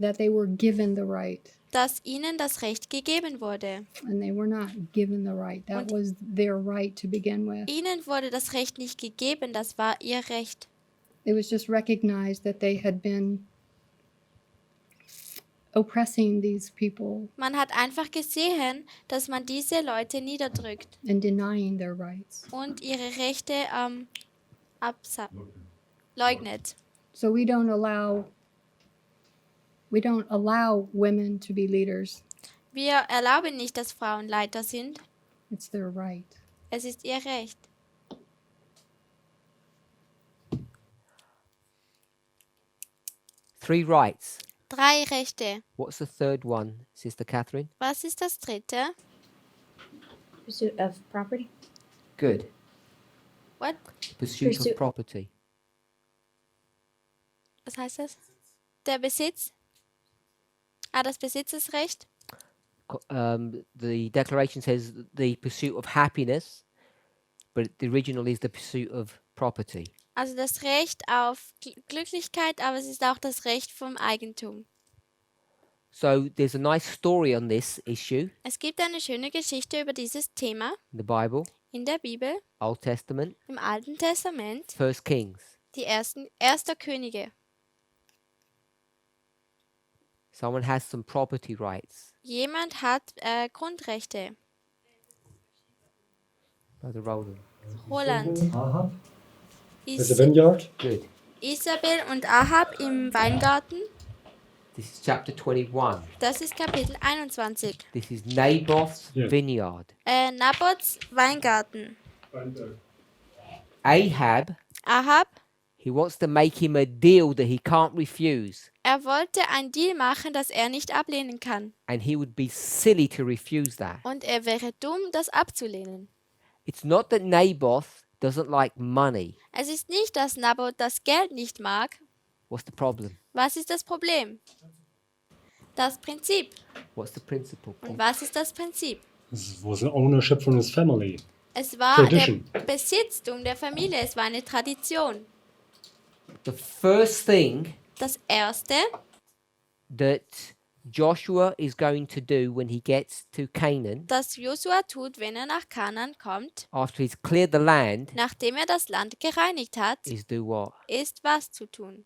that they were given the right, dass ihnen das Recht gegeben wurde. and they were not given the right. That was their right to begin with. Ihnen wurde das Recht nicht gegeben, das war ihr Recht. It was just recognized that they had been oppressing these people Man hat einfach gesehen, dass man diese Leute niederdrückt and denying their rights. und ihre Rechte leugnet. So we don't allow women to be leaders. Wir erlauben nicht, dass Frauen Leiter sind. It's their right. Es ist ihr Recht. Three rights. 3 Rechte. What's the third one, Sister Catherine? Was ist das dritte? Pursuit of property. Good. What? Pursuit Pursuit. of property. Was heißt das? Der Besitz? Das Besitzesrecht. The declaration says the pursuit of happiness, but the original is the pursuit of property. Also das Recht auf Glücklichkeit, aber es ist auch das Recht vom Eigentum. So there's a nice story on this issue Es gibt eine schöne Geschichte über dieses Thema in the Bible, in der Bibel, Old Testament, im Alten Testament, First Kings. die erster Könige. Someone has some property rights. Jemand hat Grundrechte. Brother Roland. Roland, Ahab at the Is vineyard. Good. Isabel und Ahab im Weingarten. This is chapter 21. Das ist Kapitel 21. This is Naboth's Yeah. vineyard. Naboths Weingarten. Ahab, Ahab, he wants to make him a deal that he can't refuse. wollte ein Deal machen, das er nicht ablehnen kann. And he would be silly to refuse that. Und er wäre dumm, das abzulehnen. It's not that Naboth doesn't like money. Es ist nicht, dass Naboth das Geld nicht mag. What's the problem? Was ist das Problem? Das Prinzip. What's the principle? Und was ist das Prinzip? This was an ownership from his family. Es war Tradition. der Besitztum der Familie, es war eine Tradition. The first thing Das Erste, that Joshua is going to do when he gets to Canaan, das Josua tut, wenn er nach Kanaan kommt, after he's cleared the land, nachdem er das Land gereinigt hat, is do what? ist was zu tun.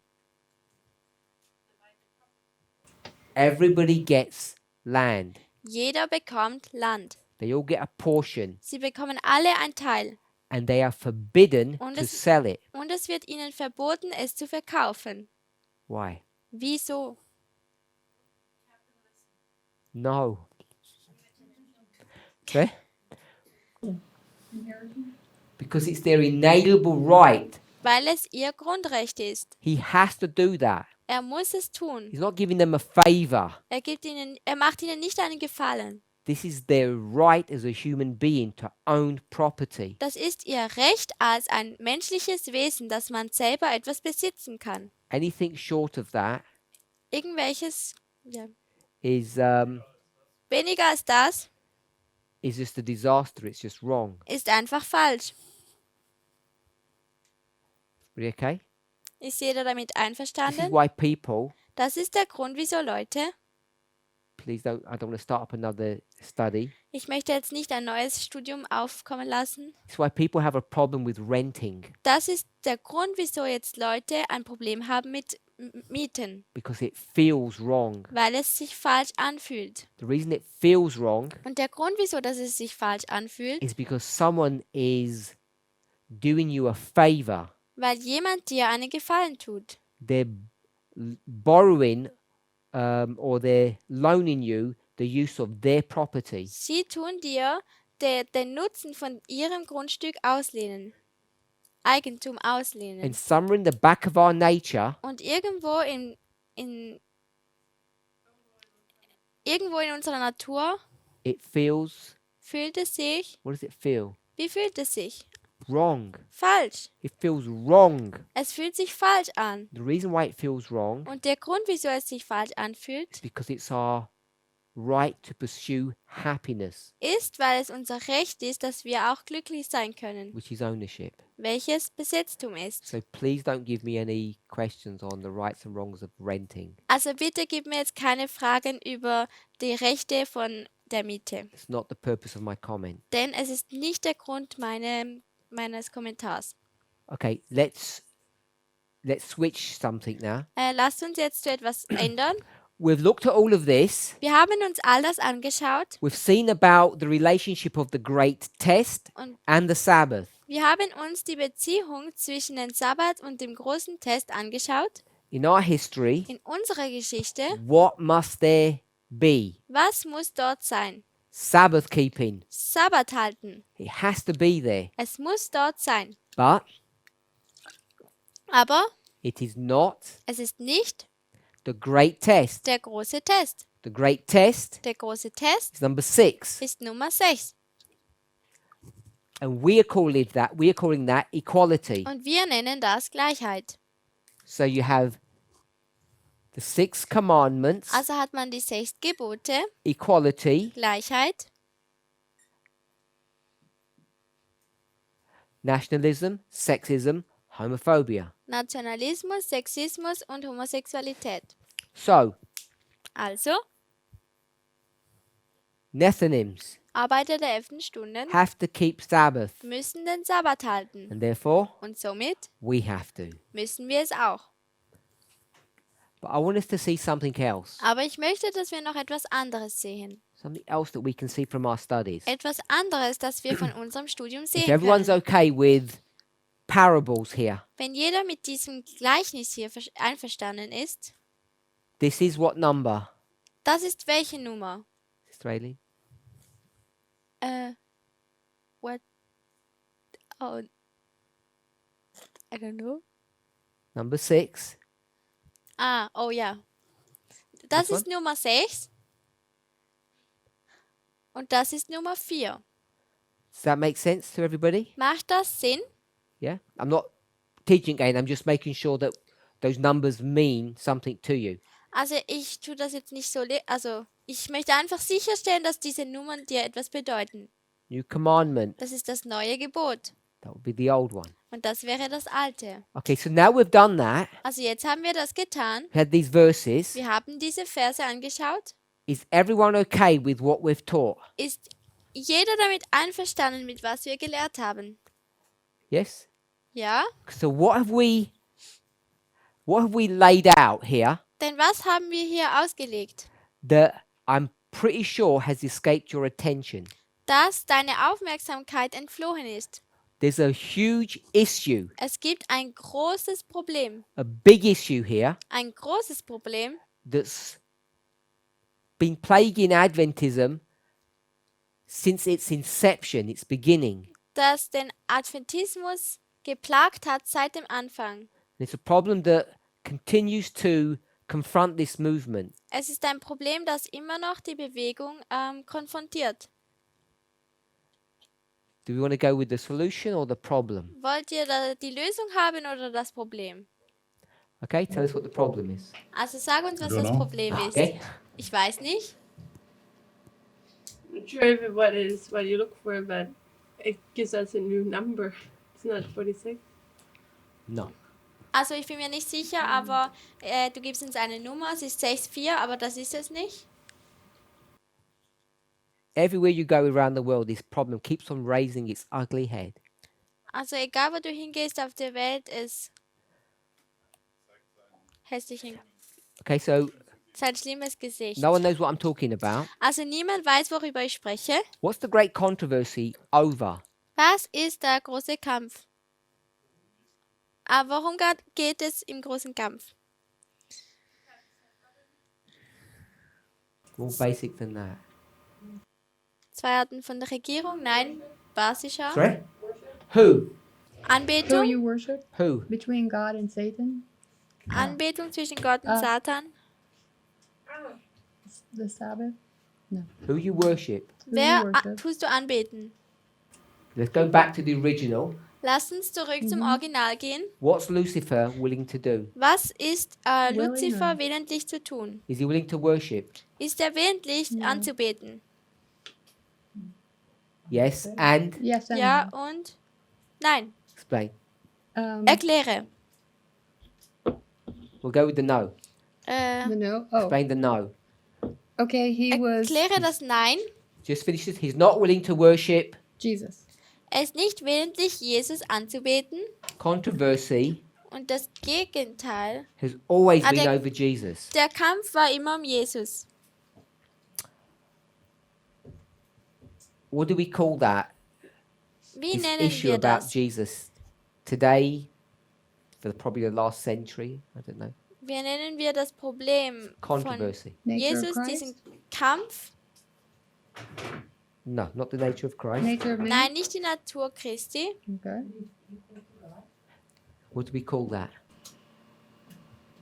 Everybody gets land. Jeder bekommt Land. They all get a portion, Sie bekommen alle ein Teil. and they are forbidden Und to es- sell it. Und es wird ihnen verboten, es zu verkaufen. Why? Wieso? No. Okay? Because it's their inalienable right. Weil es ihr Grundrecht ist. He has to do that. Er muss es tun. He's not giving them a favor. Er macht ihnen nicht einen Gefallen. This is their right as a human being to own property. Das ist ihr Recht als ein menschliches Wesen, dass man selber etwas besitzen kann. Anything short of that Irgendwelches, ja, is weniger als das just a disaster. It's just wrong. ist einfach falsch. Are you okay? Ist jeder damit This is einverstanden? why people, Das ist der Grund, wieso Leute, please don't, I don't want to start up another study. ich möchte jetzt nicht ein neues Studium aufkommen lassen. It's why people have a problem with renting, Das ist der Grund, wieso jetzt Leute ein Problem haben mit Mieten, because it feels wrong. weil es sich falsch anfühlt. The reason it feels wrong Und der Grund, wieso dass es sich falsch anfühlt, is because someone is doing you a favor. weil jemand dir einen Gefallen tut. They're borrowing or they're loaning you the use of their property. Sie tun dir den Nutzen von ihrem Grundstück auslehnen. Eigentum auslehnen. And somewhere in the back of our nature, Und irgendwo in unserer Natur it feels, fühlt es sich, what does it feel? wie fühlt es sich? Wrong. Falsch. It feels wrong. Es fühlt sich falsch an. The reason why it feels wrong Und der Grund, wieso es sich falsch is anfühlt, because it's our right to pursue happiness, ist, weil es unser Recht ist, dass wir auch glücklich sein können, which is ownership. welches Besitztum ist. So please don't give me any questions on the rights and wrongs of renting. Also bitte gib mir jetzt keine Fragen über die Rechte von der Miete, It's not the purpose of my comment. denn es ist nicht der Grund meines Kommentars. Okay, let's switch something now. Lasst uns jetzt zu etwas ändern. We've looked at all of this. Wir haben uns all das angeschaut We've seen about the relationship of the great test und and the Sabbath. wir haben uns die Beziehung zwischen dem Sabbat und dem großen Test angeschaut. In our history, In unserer Geschichte, what must there be? was muss dort sein? Sabbath keeping. Sabbat halten. It has to be there. Es muss dort sein. But Aber it is not es ist nicht the great test. der große Test. The great test Der große Test is number 6. ist Nummer 6. And we are calling that equality. Und wir nennen das Gleichheit. So you have the 6 commandments, Also hat man die 6 Gebote, equality, Gleichheit, nationalism, sexism, homophobia. Nationalismus, Sexismus und Homosexualität. So, Also, Nethinims Arbeiter der 11. Stunden have to keep Sabbath, müssen den Sabbat halten. and therefore Und somit we have to. müssen wir es auch. But I want us to see something else, Aber ich möchte, dass wir noch etwas anderes sehen. something else that we can see from our studies. Etwas anderes, das wir von unserem Studium If sehen everyone's können. okay with parables here, Wenn jeder mit diesem Gleichnis hier einverstanden ist, this is what number? das ist welche Nummer? Sister Aileen? What? Oh, I don't know. Number 6. Oh ja. Das This ist Nummer 6. Und das ist Nummer 4. Does that make sense to everybody? Macht das Sinn? Yeah? I'm not teaching again, I'm just making sure that those numbers mean something to you. Also ich tue das jetzt nicht so, also ich möchte einfach sicherstellen, dass diese Nummern dir etwas bedeuten. New commandment, Das ist das neue Gebot. that would be the old one. Und das wäre das Alte. Okay, so now we've done that. Also jetzt haben wir das getan. We had these verses. Wir haben diese Verse angeschaut. Is everyone okay with what we've taught? Ist jeder damit einverstanden, mit was wir gelehrt haben? Yes? Ja? So what have we laid out here Denn was haben wir hier ausgelegt? that I'm pretty sure has escaped your attention? Dass deine Aufmerksamkeit entflohen ist. There's a huge issue, Es gibt ein großes Problem. a big issue here Ein großes Problem, that's been plaguing Adventism since its inception, its beginning. das den Adventismus geplagt hat seit dem Anfang. And it's a problem that continues to confront this movement. Es ist ein Problem, das immer noch die Bewegung konfrontiert. Do we want to go with the solution or the problem? Wollt ihr da die Lösung haben oder das Problem? Okay, tell us what the problem is. Also sag uns, was Don't das know. Problem ist. Okay? Ich weiß nicht. I'm not sure if what is what you look for, but it gives us a new number. It's not 46. No. Also ich bin mir nicht sicher, aber du gibst uns eine Nummer, es ist 6,4, aber das ist es nicht. Everywhere you go around the world, this problem keeps on raising its ugly head. Also egal, wo du hingehst auf der Welt, ist hässlich, Okay, so sein schlimmes Gesicht. no one knows what I'm talking about. Also niemand weiß, worüber ich spreche. What's the great controversy over? Was ist der große Kampf? Aber worum geht es im großen Kampf? More basic than that. 2 Arten von der Regierung? Nein, basischer. Sorry? Who? Who Anbetung? you worship Who? between God and Satan? Anbetung zwischen Gott und Satan? The Sabbath? Who you worship? Who you Wer worship? tust du anbeten? Let's go back to the original. Lass uns zurück zum Original gehen. What's Lucifer willing to do? Was ist Willing Luzifer or- willentlich zu tun? Is he willing to worship? Ist er willentlich anzubeten? Yes, and Yes and Ja und nein. explain. Erkläre. We'll go with the no. the no. Oh, Explain the no. okay. He was Erkläre das Nein. Just finish this. He's not willing to worship. Jesus. Er ist nicht willentlich, Jesus anzubeten. Controversy Und das Gegenteil, has always Ah, been der- over Jesus. der Kampf war immer um Jesus. What do we call that? Wie This nennen issue wir about das? Jesus today, for probably the last century. I don't know. Wie nennen wir das Problem von Controversy. Nature Jesus, of Christ. diesen Kampf? No, not the nature of Christ. Nature of man. Nein, nicht die Natur Christi. Okay. What do we call that?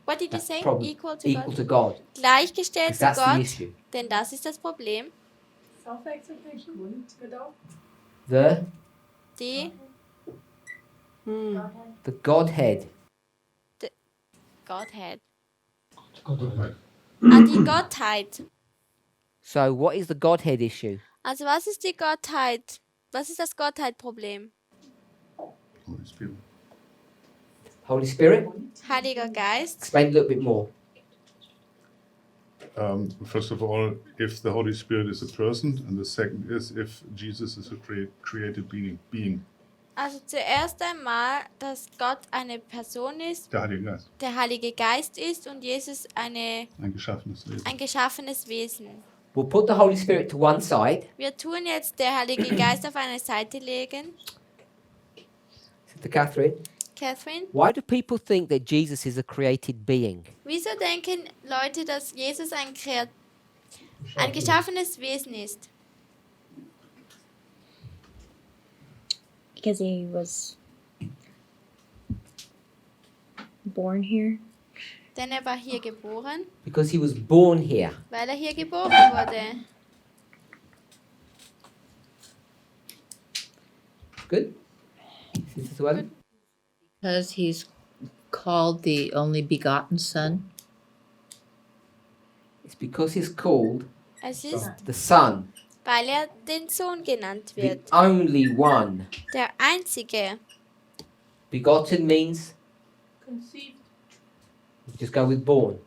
What did you That say? problem Equal to equal God. to God. Gleichgestellt 'Cause zu that's the Gott, issue. denn das ist das Problem. The Die the Godhead. Godhead. Godhead. Die Gottheit. So what is the Godhead issue? Also was ist die Gottheit? Was ist das Gottheit-Problem? Holy Spirit. Holy Spirit? Heiliger Geist. Explain a little bit more. First of all, if the Holy Spirit is a person, and the second is if Jesus is a created being. Also zuerst einmal, dass Gott eine Person ist, Der Heilige Geist, der Heilige Geist ist und Jesus ein geschaffenes Wesen. ein geschaffenes Wesen. We'll put the Holy Spirit to one side. Wir tun jetzt der Heilige Geist auf eine Seite legen. Sister Catherine, Catherine, why do people think that Jesus is a created being? wieso denken Leute, dass Jesus ein geschaffenes Wesen ist? Because he was born here. Denn er war hier geboren, Because he was born here. weil er hier geboren wurde. Good? Sister Suellen? Because he's called the only begotten Son. It's because he's called Es ist, the Son, weil er den Sohn genannt the wird. only one. Der Einzige. Begotten means, Conceived. just go with born.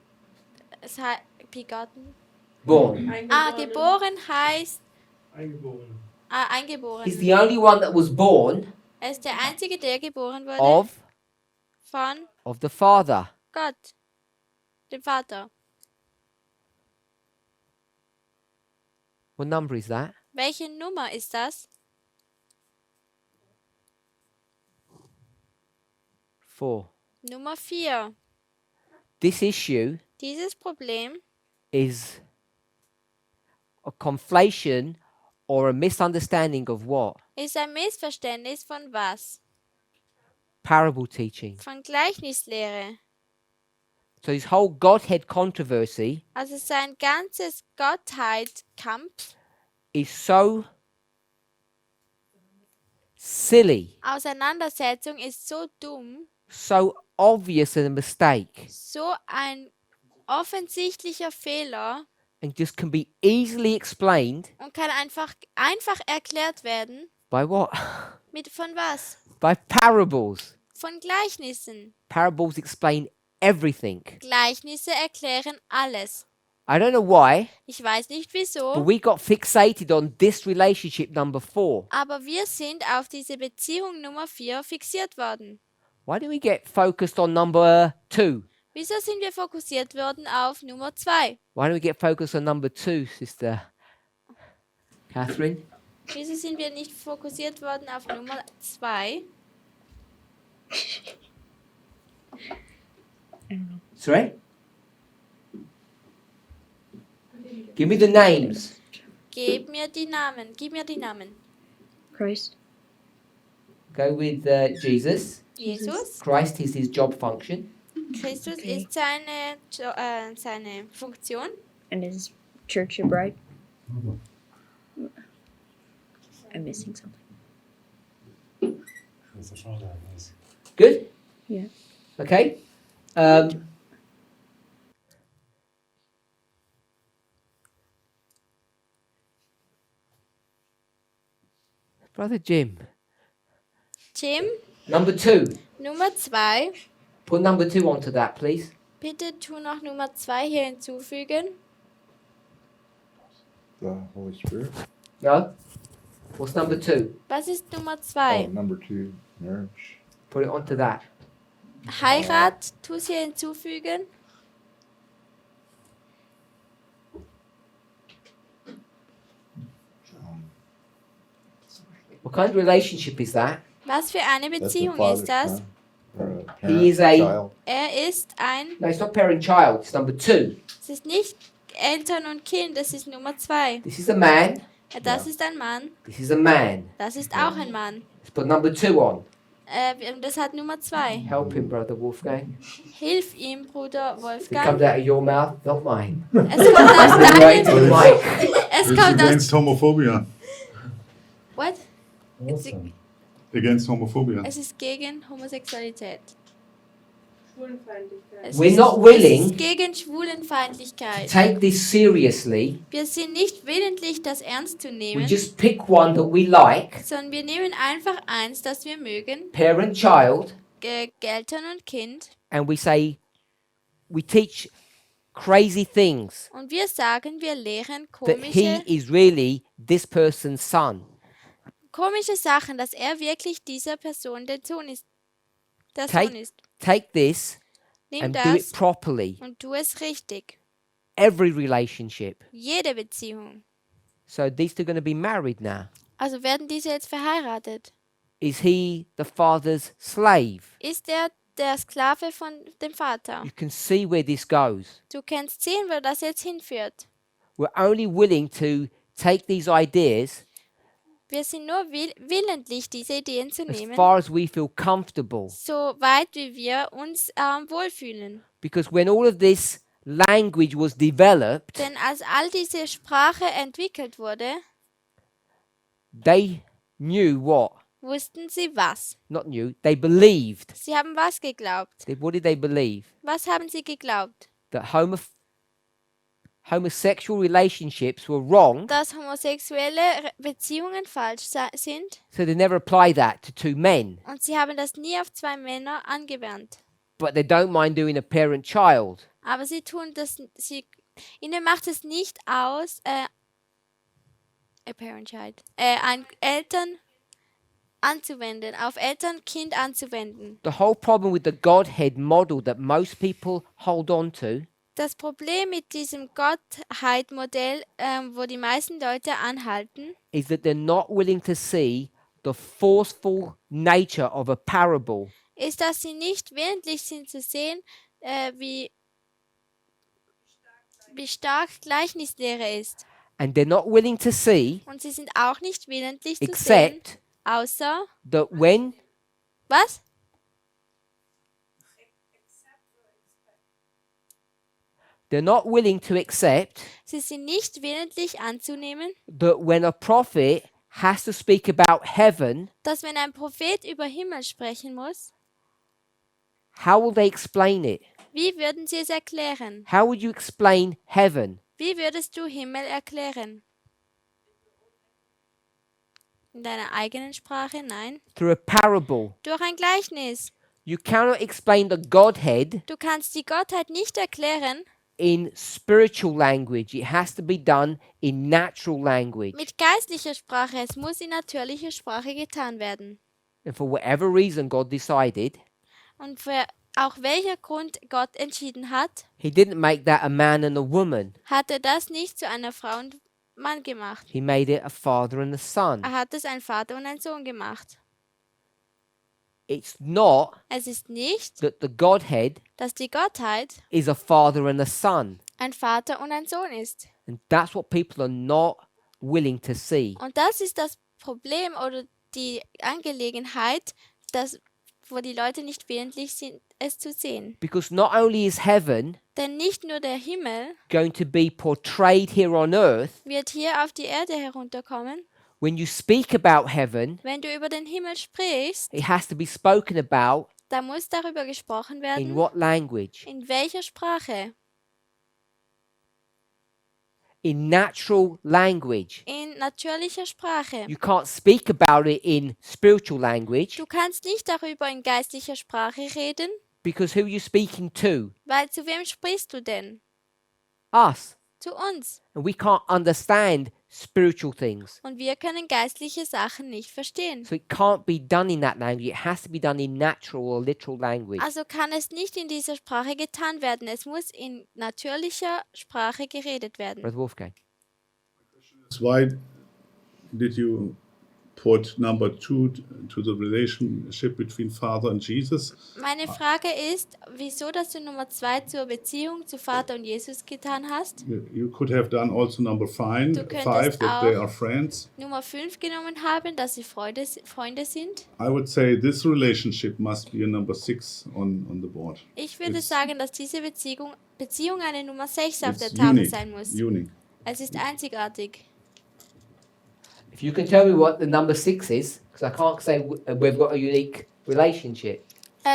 Es heißt begotten. Born. Geboren heißt Eingeboren. eingeboren. He's the only one that was born Er ist der Einzige, der geboren wurde of the Father. Gott, dem Vater. What number is that? Welche Nummer ist das? 4. Nummer 4. This issue Dieses Problem is a conflation or a misunderstanding of what? ist ein Missverständnis von was? Parable teaching. Von Gleichnislehre. So this whole Godhead controversy Also sein ganzes Gottheitskampf, is so silly, Auseinandersetzung ist so dumm, so obvious a mistake, so ein offensichtlicher Fehler and just can be easily explained und kann einfach erklärt werden. by what? Von was? By parables. Von Gleichnissen. Parables explain everything. Gleichnisse erklären alles. I don't know why, Ich weiß nicht but wieso, we got fixated on this relationship number 4. aber wir sind auf diese Beziehung Nummer 4 fixiert worden. Why do we get focused on number 2? Wieso sind wir fokussiert worden auf Nummer 2? Why don't we get focused on number 2, Sister Catherine? Wieso sind wir nicht fokussiert worden auf Nummer 2? Sorry? Give me the names. Gib mir die Namen. Christ. Go with Jesus. Jesus. Christ is his job function. Christus Okay. ist seine Funktion. And is church a bride? I'm missing something. Das ist schon was. Good? Yeah. Okay. Brother Jim. Jim, Number 2. Nummer 2. Put number 2 onto that, please. Bitte tu noch Nummer 2 hier hinzufügen. The Holy Spirit. No? What's number 2? Was ist Nummer Oh, 2? number 2, marriage. Put it onto that. Heirat, tu es hier hinzufügen. What kind of relationship is that? Was für eine That's the Beziehung father's ist das? son, or a He is parent, a- child. Er ist ein, No, it's not parent-child. It's number 2. es ist nicht Eltern und Kind, das ist Nummer 2. This is a man. Das ist ein Mann, This is a man. das ist auch ein Mann. Let's put number 2 on. Das hat Nummer 2. Help him, Brother Wolfgang. Hilf ihm, Bruder It comes Wolfgang. out of your mouth, not mine. Es kommt aus Right to the deinem, mic. es It's kommt aus, against homophobia. what? Awesome. Against homophobia. Es ist gegen Homosexualität. Schwulenfeindlichkeit. We're not Es willing ist gegen to Schwulenfeindlichkeit. take this seriously. Wir sind nicht willentlich, das ernst zu We nehmen, just pick one that we like, sondern wir nehmen einfach eins, das wir mögen, parent-child, Eltern und Kind, and we say, we teach crazy things und wir sagen, wir lehren that he is really this person's son. komische Sachen, dass er wirklich dieser Person der Sohn ist. Take this Nimm and do it das properly. und tu es richtig. Every relationship. Jede Beziehung. So these two are going to be married now. Also werden diese jetzt verheiratet. Is he the father's slave? Ist er der Sklave von dem Vater? You can see where this goes. Du kannst sehen, wo das jetzt hinführt. We're only willing to take these ideas Wir sind nur willentlich, diese Ideen zu as nehmen, far as we feel comfortable. so weit wie wir uns wohlfühlen. Because when all of this language was developed, Denn als all diese Sprache entwickelt wurde, they knew what? wussten sie was. Not knew, they believed. Sie haben was geglaubt. What did they believe? Was haben sie geglaubt? That homosexual relationships were wrong, dass homosexuelle Beziehungen falsch sind, so they never apply that to two men. und sie haben das nie auf zwei Männer angewandt. But they don't mind doing a parent-child. Aber sie tun das, ihnen macht es nicht aus, a parent child, an Eltern anzuwenden, auf Eltern-Kind anzuwenden. The whole problem with the Godhead model that most people hold on to Das Problem mit diesem Gottheit-Modell, wo die meisten Leute anhalten, is that they're not willing to see the forceful nature of a parable. ist, dass sie nicht willentlich sind zu sehen, wie stark Gleichnislehre ist. And they're not willing to see, Und sie sind auch nicht willentlich zu sehen, except außer, that when was? they're not willing to accept Sie sind nicht willentlich anzunehmen, that when a prophet has to speak about heaven, dass wenn ein Prophet über Himmel sprechen muss, how will they explain it? wie würden sie es erklären? How would you explain heaven? Wie würdest du Himmel erklären? In deiner eigenen Sprache? Nein. Through a parable. Durch ein Gleichnis. You cannot explain the Godhead Du kannst die Gottheit nicht erklären in spiritual language. It has to be done in natural language. mit geistlicher Sprache. Es muss in natürlicher Sprache getan werden. And for whatever reason God decided, Und für auch welcher Grund Gott entschieden hat, He didn't make that a man and a woman. hat er das nicht zu einer Frau und Mann gemacht. He made it a father and a son. Er hat es ein Vater und ein Sohn gemacht. It's not Es ist nicht, that the Godhead dass die Gottheit is a father and a son. ein Vater und ein Sohn ist. And that's what people are not willing to see. Und das ist das Problem oder die Angelegenheit, wo die Leute nicht willentlich sind, es zu sehen. Because not only is heaven Denn nicht nur der Himmel going to be portrayed here on earth, wird hier auf die Erde herunterkommen. when you speak about heaven, Wenn du über den Himmel sprichst, it has to be spoken about da muss darüber gesprochen in werden, what language? in welcher Sprache? In natural language. In natürlicher Sprache. You can't speak about it in spiritual language Du kannst nicht darüber in geistlicher Sprache reden, because who are you speaking to? weil zu wem sprichst du denn? Us. Zu uns. And we can't understand spiritual things. Und wir können geistliche Sachen nicht verstehen. So it can't be done in that language. It has to be done in natural or literal language. Also kann es nicht in dieser Sprache getan werden. Es muss in natürlicher Sprache geredet werden. Brother Wolfgang. Why did you put number 2 to the relationship between Father and Jesus? Meine Frage ist, wieso, dass du Nummer 2 zur Beziehung zu Vater und Jesus getan hast? You could have done also number 5, Du könntest that they auch are friends. Nummer 5 genommen haben, dass sie Freunde sind. I would say this relationship must be a number 6 on the board. Ich würde It's- sagen, dass diese Beziehung eine Nummer 6 auf It's der Tafel unique, sein muss. unique. Es ist einzigartig. If you can tell me what the number 6 is, because I can't say we've got a unique relationship.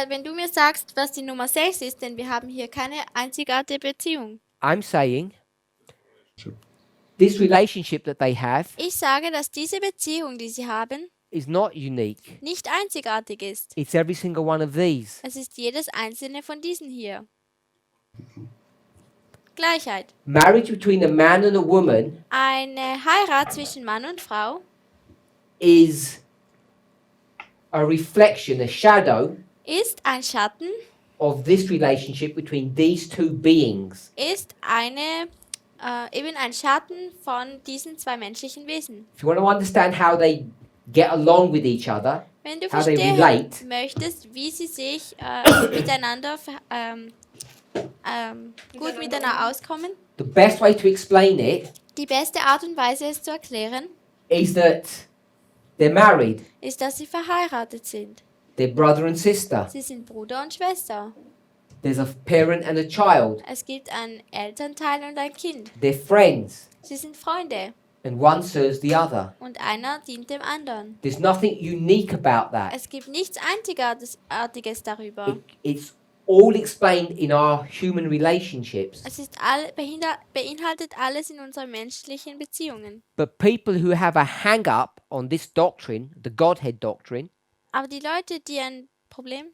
Wenn du mir sagst, was die Nummer 6 ist, denn wir haben hier keine einzigartige Beziehung. I'm saying this relationship that they have Ich sage, dass diese Beziehung, die sie haben, is not unique. nicht einzigartig ist. It's every single one of these. Es ist jedes einzelne von diesen hier. Gleichheit. Marriage between a man and a woman Eine Heirat zwischen Mann und Frau is a reflection, a shadow ist ein Schatten, of this relationship between these two beings. ist eben ein Schatten von diesen zwei menschlichen Wesen. If you want to understand how they get along with each other, Wenn du how they verstehen relate, möchtest, wie sie sich miteinander gut miteinander auskommen, the best way to explain it die beste Art und Weise, es zu erklären, is that they're married, ist, dass sie verheiratet sind. they're brother and sister. Sie sind Bruder und Schwester. There's a parent and a child. Es gibt einen Elternteil und ein Kind. They're friends, Sie sind Freunde and one serves the other. und einer dient dem anderen. There's nothing unique about that. Es gibt nichts Einzigartiges darüber. It's all explained in our human relationships. Es ist beinhaltet alles in unseren menschlichen Beziehungen. But people who have a hang up on this doctrine, the Godhead doctrine, Aber die Leute, die ein Problem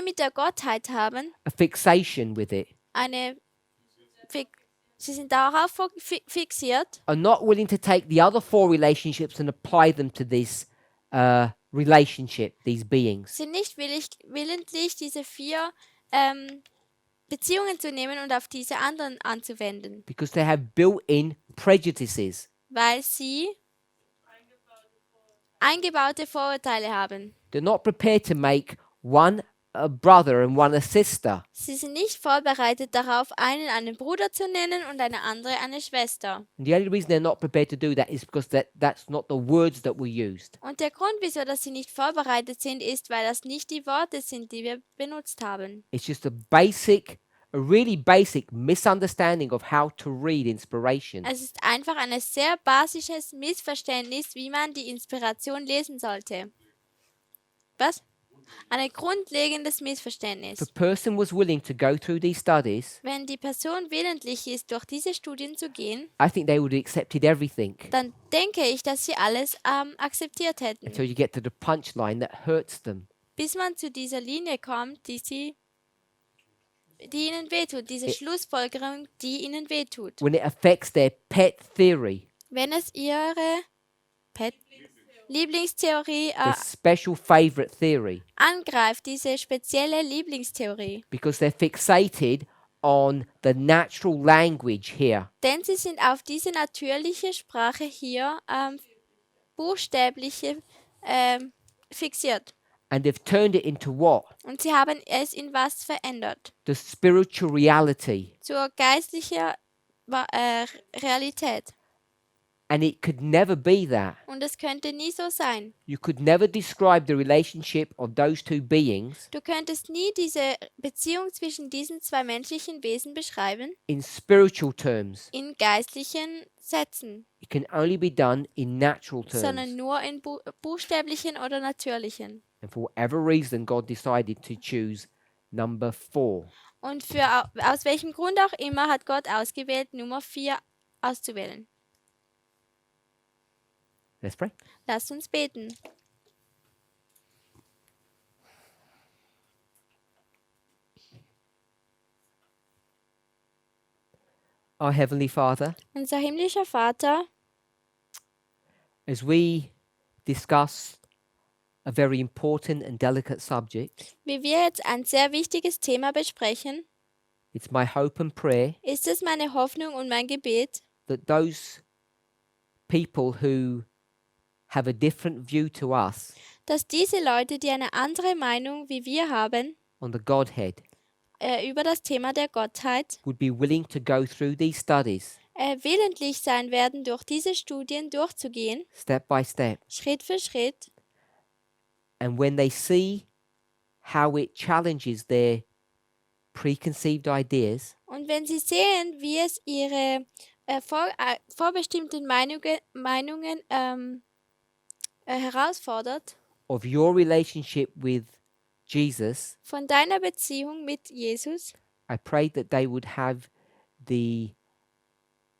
mit der Gottheit haben, a fixation with it, sie sind darauf fixiert, are not willing to take the other 4 relationships and apply them to this relationship, these beings. sind nicht willentlich, diese 4 Beziehungen zu nehmen und auf diese anderen anzuwenden, Because they have built-in prejudices. weil sie eingebaute Vorurteile haben. They're not prepared to make one a brother and one a sister. Sie sind nicht vorbereitet darauf, einen Bruder zu nennen und eine andere eine Schwester. And the only reason they're not prepared to do that is because that's not the words that were used. Und der Grund, wieso dass sie nicht vorbereitet sind, ist, weil das nicht die Worte sind, die wir benutzt haben. It's just a really basic misunderstanding of how to read inspiration. Es ist einfach ein sehr basisches Missverständnis, wie man die Inspiration lesen sollte. Was? Ein grundlegendes Missverständnis. If a person was willing to go through these studies, Wenn die Person willentlich ist, durch diese Studien zu gehen, I think they would have accepted everything dann denke ich, dass sie alles akzeptiert hätten, until you get to the punchline that hurts them. bis man zu dieser Linie kommt, die ihnen wehtut, diese Schlussfolgerung, die ihnen wehtut. When it affects their pet theory, Wenn es ihre Lieblingstheorie their special favorite theory, angreift, diese spezielle Lieblingstheorie. because they're fixated on the natural language here. Denn sie sind auf diese natürliche Sprache hier buchstäbliche fixiert. And they've turned it into what? Und sie haben es in was verändert? The spiritual reality. Zur geistlichen Realität. And it could never be that. Und es könnte nie so sein. You could never describe the relationship of those 2 beings Du könntest nie diese Beziehung zwischen diesen 2 menschlichen Wesen beschreiben in spiritual terms. in geistlichen Sätzen, It can only be done in natural sondern terms. nur in buchstäblichen oder natürlichen. And for whatever reason, God decided to choose number 4. Und aus welchem Grund auch immer hat Gott ausgewählt, Nummer 4 auszuwählen. Let's pray. Lasst uns beten. Our Heavenly Father, Unser himmlischer Vater, as we discuss a very important and delicate subject, wie wir jetzt ein sehr wichtiges Thema besprechen, it's my hope and prayer ist es meine Hoffnung und mein Gebet, that those people who have a different view to us dass diese Leute, die eine andere Meinung wie wir haben, on the Godhead über das Thema der Gottheit, would be willing to go through these studies willentlich sein werden, durch diese Studien durchzugehen, step by step. Schritt für Schritt. And when they see how it challenges their preconceived ideas, Und wenn sie sehen, wie es ihre vorbestimmten Meinungen herausfordert, of your relationship with Jesus, von deiner Beziehung mit Jesus, I pray that they would have the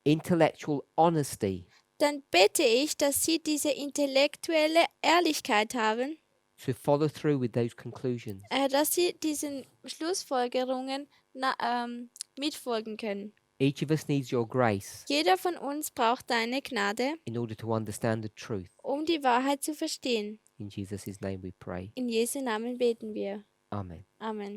intellectual honesty dann bete ich, dass sie diese intellektuelle Ehrlichkeit haben, to follow through with those conclusions. dass sie diesen Schlussfolgerungen mitfolgen können. Each of us needs your grace Jeder von uns braucht deine Gnade, in order to understand the truth. um die Wahrheit zu verstehen. In Jesus' name we pray. In Jesu Namen beten wir. Amen. Amen.